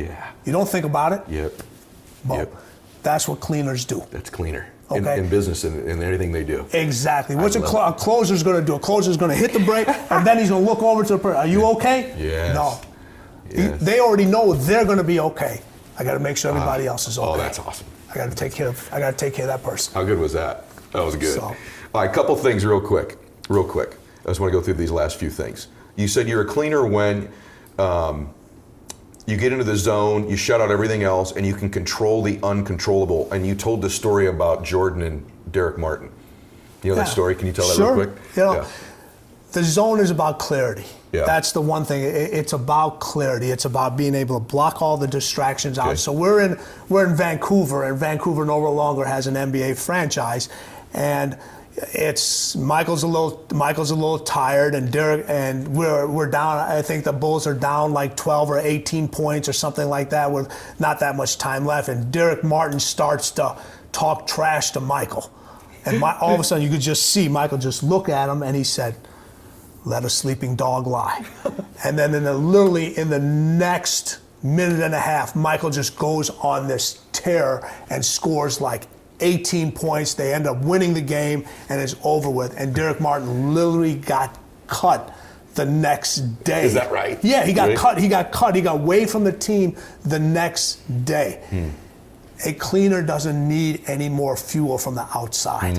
You don't think about it. Well, that's what cleaners do. That's cleaner. In business and in anything they do. Exactly. What's a closer's going to do? A closer's going to hit the brake, and then he's going to look over to the person. Are you okay? Yes. No. Yes. They already know they're going to be okay. I got to make sure everybody else is okay. Oh, that's awesome. I got to take care of that person. How good was that? That was good. All right, couple things real quick. I just want to go through these last few things. You said you're a cleaner when you get into the zone, you shut out everything else, and you can control the uncontrollable. And you told the story about Jordan and Derek Martin. You know that story? Can you tell that real quick? The zone is about clarity. That's the one thing. It's about clarity. It's about being able to block all the distractions out. So we're in Vancouver, and Vancouver no longer has an NBA franchise, and Michael's a little tired, and Derek, and we're down. I think the Bulls are down like 12 or 18 points or something like that, with not that much time left. And Derek Martin starts to talk trash to Michael, and all of a sudden you could just see Michael just look at him, and he said, "Let a sleeping dog lie." And then literally in the next minute and a half, Michael just goes on this tear and scores like 18 points. They end up winning the game, and it's over with. And Derek Martin literally got cut the next day. Is that right? Yeah, he got cut. He got away from the team the next day. A cleaner doesn't need any more fuel from the outside.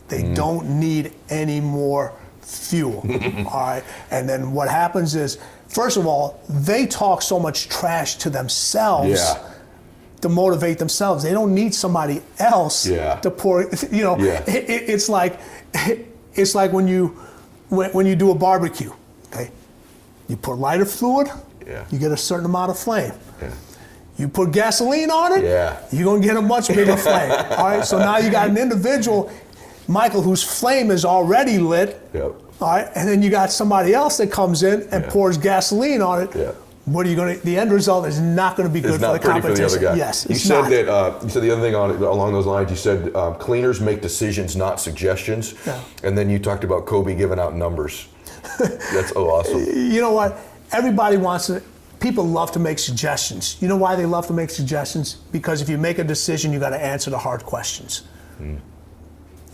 They don't need any more fuel. All right. And then what happens is, first of all, they talk so much trash to themselves. To motivate themselves. They don't need somebody else to pour. It's like when you do a barbecue. Okay, you put lighter fluid, you get a certain amount of flame. You put gasoline on it, you're gonna get a much bigger flame. All right, so now you got an individual, Michael, whose flame is already lit. All right, and then you got somebody else that comes in and pours gasoline on it. What are you going to? The end result is not going to be good for the competition. For the other guy. Yes, you said that. You said the other thing along those lines. You said cleaners make decisions, not suggestions. And then you talked about Kobe giving out numbers. That's so awesome. You know what? Everybody wants to. People love to make suggestions. You know why they love to make suggestions? Because if you make a decision, you got to answer the hard questions.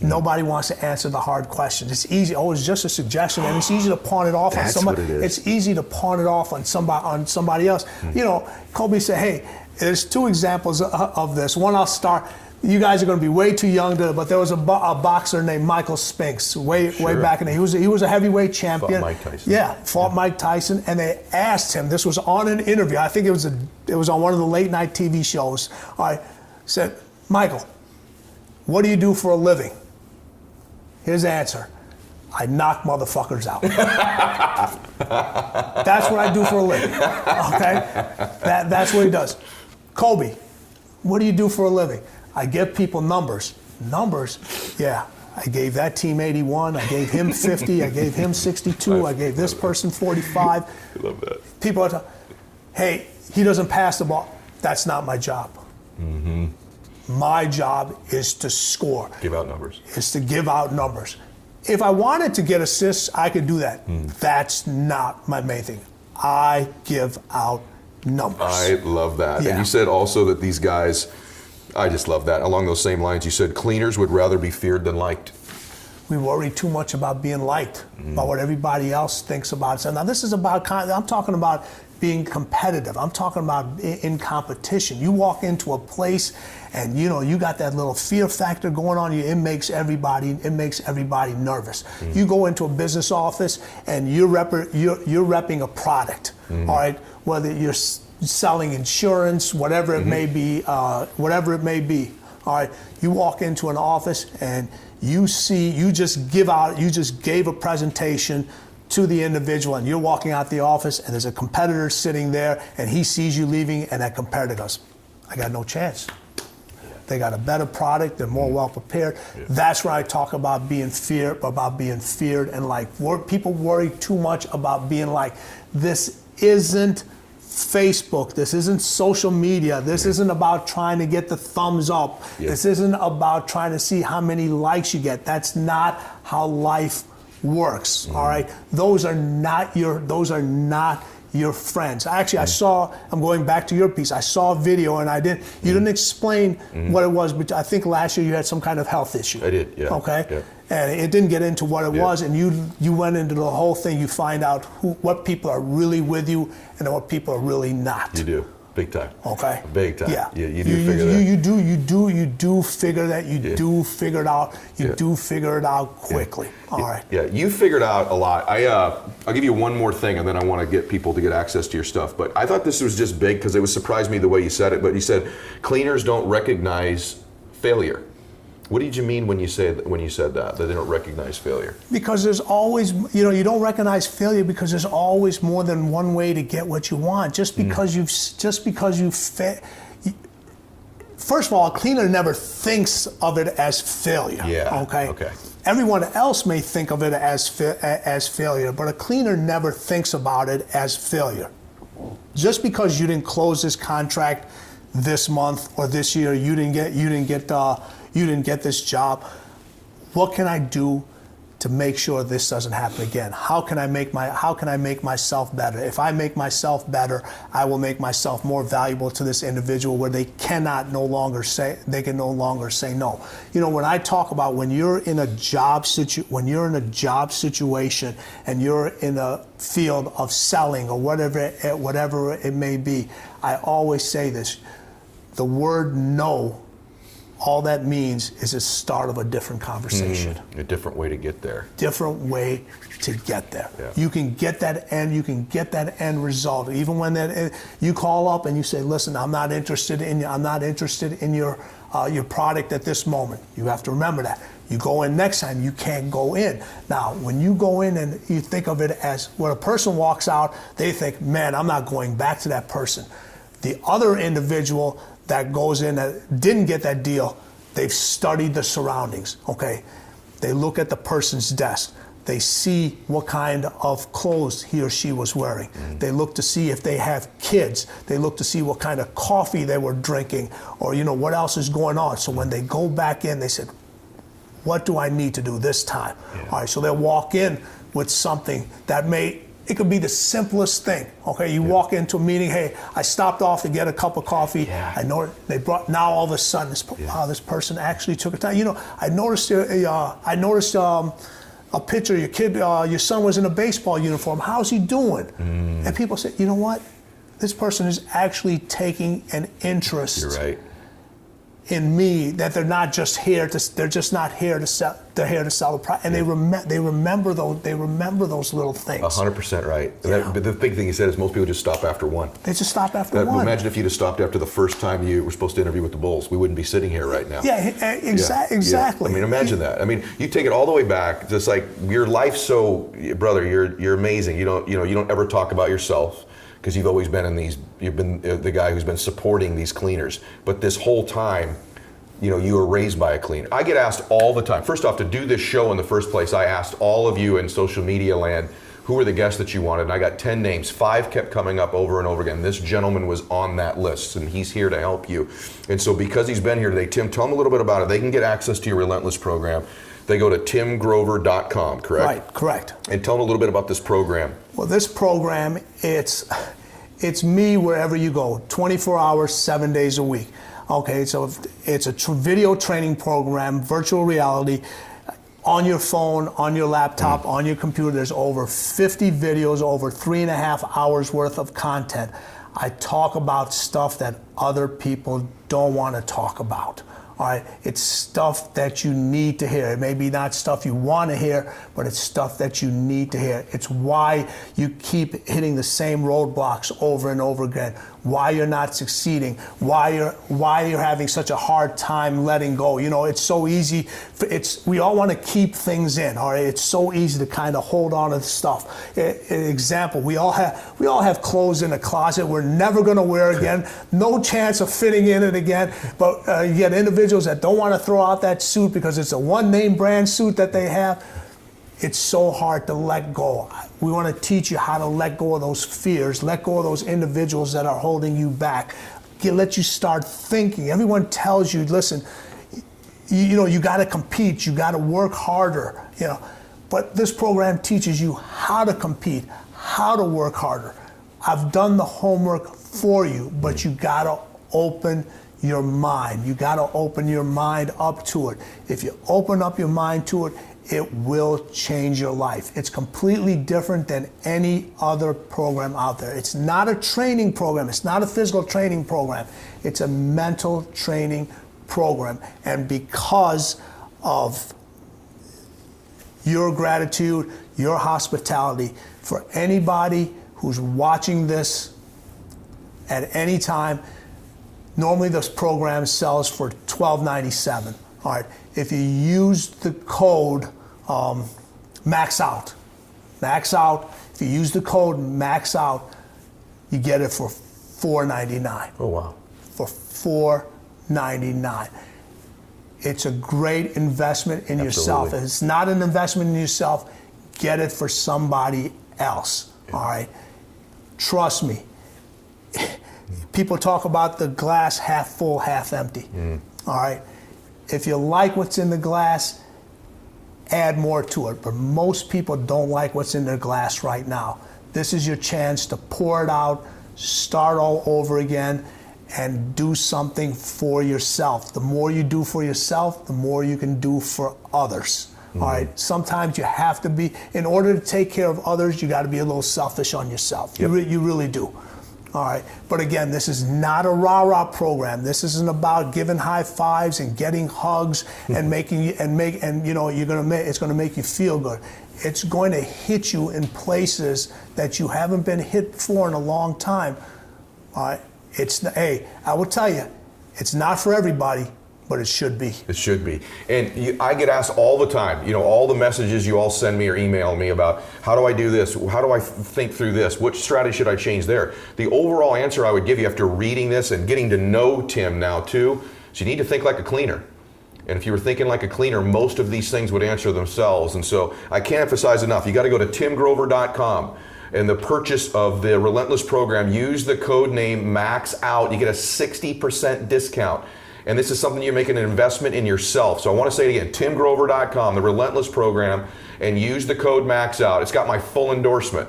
Nobody wants to answer the hard questions. It's easy. Oh, it's just a suggestion, and it's easy to pawn it off on somebody. What it is. It's easy to pawn it off on somebody else. You know, Kobe said, "Hey, there's two examples of this. One, I'll start. You guys are going to be way too young to, but there was a boxer named Michael Spinks way back in the day. He was a heavyweight champion. Fought Mike Tyson. Fought Mike Tyson, and they asked him. This was on an interview. I think it was on one of the late night TV shows. I said, Michael, what do you do for a living? His answer, I knock motherfuckers out. That's what I do for a living. Okay? That's what he does. Kobe, what do you do for a living? I give people numbers. Numbers? Yeah. I gave that team 81. I gave him 50. I gave him 62. I gave this person 45. I love that. People are talking, hey, he doesn't pass the ball. That's not my job. My job is to score. Give out numbers. Is to give out numbers. If I wanted to get assists, I could do that. That's not my main thing. I give out numbers. I love that. And you said also that these guys, I just love that. Along those same lines, you said cleaners would rather be feared than liked. We worry too much about being liked, about what everybody else thinks about us. And now this is about, I'm talking about being competitive. I'm talking about in competition. You walk into a place and you got that little fear factor going on. It makes everybody nervous. Mm-hmm. You go into a business office and you're repping a product. Mm-hmm. All right, whether you're selling insurance, whatever it may be, whatever it may be. All right, you walk into an office and you just gave a presentation to the individual, and you're walking out the office and there's a competitor sitting there and he sees you leaving and that competitor goes, I got no chance. They got a better product, they're more well prepared. Yeah. That's where I talk about being feared and liked. People worry too much about being liked. This isn't Facebook, this isn't social media, this isn't about trying to get the thumbs up. Yeah. This isn't about trying to see how many likes you get. That's not how life works. All right, those are not your friends. Actually, I'm going back to your piece. I saw a video and you didn't explain what it was, but I think last year you had some kind of health issue. I did, yeah. Okay, yeah. And it didn't get into what it was, and you went into the whole thing. You find out what people are really with you and what people are really not. You do. Big time. Okay. Big time. Yeah. You do figure that. You do figure that. You do figure it out. You do figure it out quickly. All right. Yeah. You figured out a lot. I'll give you one more thing, and then I want to get people to get access to your stuff. But I thought this was just big because it surprised me the way you said it. But you said cleaners don't recognize failure. What did you mean when you said that they don't recognize failure? Because there's always, you don't recognize failure because there's always more than one way to get what you want. Just because first of all, a cleaner never thinks of it as failure. Yeah. Okay. Everyone else may think of it as failure, but a cleaner never thinks about it as failure. Just because you didn't close this contract this month or this year, you didn't get this job. What can I do to make sure this doesn't happen again? How can I make myself better? If I make myself better, I will make myself more valuable to this individual where they can no longer say no. When I talk about when you're in a job situation and you're in a field of selling or whatever it may be, I always say this: the word no, all that means is a start of a different conversation. A different way to get there. Different way to get there. Yeah. You can get that end result. Even when you call up and you say, listen, I'm not interested in your product at this moment. You have to remember that. You go in next time, you can't go in. Now, when you go in and you think of it as when a person walks out, they think, man, I'm not going back to that person. The other individual that goes in that didn't get that deal, they've studied the surroundings, okay? They look at the person's desk. They see what kind of clothes he or she was wearing. They look to see if they have kids. They look to see what kind of coffee they were drinking or, what else is going on. So when they go back in, they said, what do I need to do this time? Yeah. All right, so they'll walk in with something that it could be the simplest thing. Okay, you walk into a meeting. Hey, I stopped off to get a cup of coffee. Yeah. I know they brought. Now all of a sudden, this person actually took a time. I noticed. A picture of your kid. Your son was in a baseball uniform. How's he doing? And people say, you know what? This person is actually taking an interest. You're right. In me, that they're not just here to. They're just not here to sell. They're here to sell the product, and they remember those. They remember those little things. 100% right. And the big thing you said is most people just stop after one. They just stop after one. Imagine if you'd have stopped after the first time you were supposed to interview with the Bulls. We wouldn't be sitting here right now. Yeah, exactly. Yeah. I mean, imagine that. I mean, you take it all the way back. Just like your life, brother, you're amazing. You don't ever talk about yourself, because you've always been you've been the guy who's been supporting these cleaners. But this whole time, you were raised by a cleaner. I get asked all the time. First off, to do this show in the first place, I asked all of you in social media land, who were the guests that you wanted? And I got 10 names. 5 kept coming up over and over again. This gentleman was on that list, and he's here to help you. And so because he's been here today, Tim, tell them a little bit about it. They can get access to your Relentless program. They go to timgrover.com, correct? Right, correct. And tell them a little bit about this program. Well, this program, it's me wherever you go, 24 hours, 7 days a week. Okay, so it's a video training program, virtual reality. on your phone, on your laptop, on your computer. There's over 50 videos, over 3.5 hours worth of content. I talk about stuff that other people don't want to talk about. All right, it's stuff that you need to hear. It may be not stuff you want to hear, but it's stuff that you need to hear. It's why you keep hitting the same roadblocks over and over again, why you're not succeeding, why you're having such a hard time letting go. You know, it's so easy. We all want to keep things in. All right, it's so easy to kind of hold on to stuff. An example: we all have clothes in a closet we're never going to wear again. No chance of fitting in it again. But you get individuals that don't want to throw out that suit because it's a one-name brand suit that they have. It's so hard to let go. We want to teach you how to let go of those fears, let go of those individuals that are holding you back, let you start thinking. Everyone tells you, listen, you got to compete, you got to work harder, But this program teaches you how to compete, how to work harder. I've done the homework for you, but you got to open your mind. You got to open your mind up to it. If you open up your mind to it, it will change your life. It's completely different than any other program out there. It's not a training program. It's not a physical training program. It's a mental training program. And because of your gratitude, your hospitality, for anybody who's watching this at any time, normally this program sells for $12.97. All right, if you use the code max out, if you use the code max out, you get it for $4.99. Oh wow! For $4.99. It's a great investment in yourself. If it's not an investment in yourself, get it for somebody else. Yeah. All right, trust me. People talk about the glass half full, half empty. All right. If you like what's in the glass, add more to it. But most people don't like what's in their glass right now. This is your chance to pour it out, start all over again, and do something for yourself. The more you do for yourself, the more you can do for others. All right. Sometimes you have to be, in order to take care of others, you got to be a little selfish on yourself. Yep. You really do. All right, but again, this is not a rah-rah program. This isn't about giving high fives and getting hugs and it's going to make you feel good. It's going to hit you in places that you haven't been hit before in a long time. All right, I will tell you, it's not for everybody, but it should be. It should be. And I get asked all the time, all the messages you all send me or email me about how do I do this? How do I think through this? Which strategy should I change there? The overall answer I would give you after reading this and getting to know Tim now too, is you need to think like a cleaner. And if you were thinking like a cleaner, most of these things would answer themselves. And so I can't emphasize enough. You got to go to timgrover.com. And the purchase of the Relentless program, use the code name MAXOUT. You get a 60% discount. And this is something you're making an investment in yourself. So I want to say it again, timgrover.com, the Relentless program, and use the code MAXOUT. It's got my full endorsement.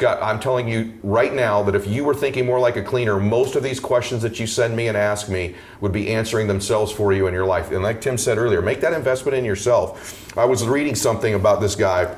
I'm telling you right now that if you were thinking more like a cleaner, most of these questions that you send me and ask me would be answering themselves for you in your life. And like Tim said earlier, make that investment in yourself. I was reading something about this guy.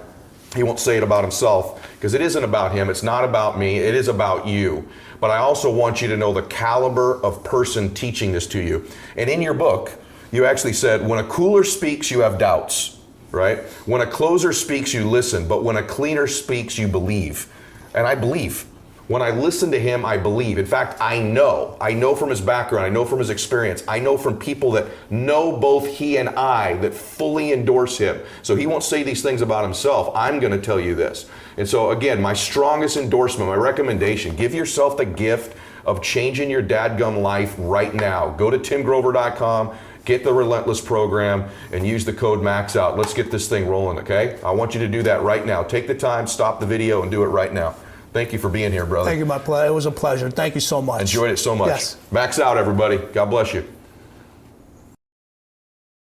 He won't say it about himself because it isn't about him. It's not about me. It is about you. But I also want you to know the caliber of person teaching this to you. And in your book, you actually said, when a cooler speaks, you have doubts, right? When a closer speaks, you listen. But when a cleaner speaks, you believe. And I believe. When I listen to him, I believe. In fact, I know from his background, I know from his experience, I know from people that know both he and I that fully endorse him. So he won't say these things about himself. I'm going to tell you this. And so again, my strongest endorsement, my recommendation, give yourself the gift of changing your dadgum life right now. Go to timgrover.com, get the Relentless program, and use the code MAXOUT. Let's get this thing rolling, okay? I want you to do that right now. Take the time, stop the video, and do it right now. Thank you for being here, brother. Thank you, my pleasure. It was a pleasure. Thank you so much. Enjoyed it so much. Yes. Max out, everybody. God bless you.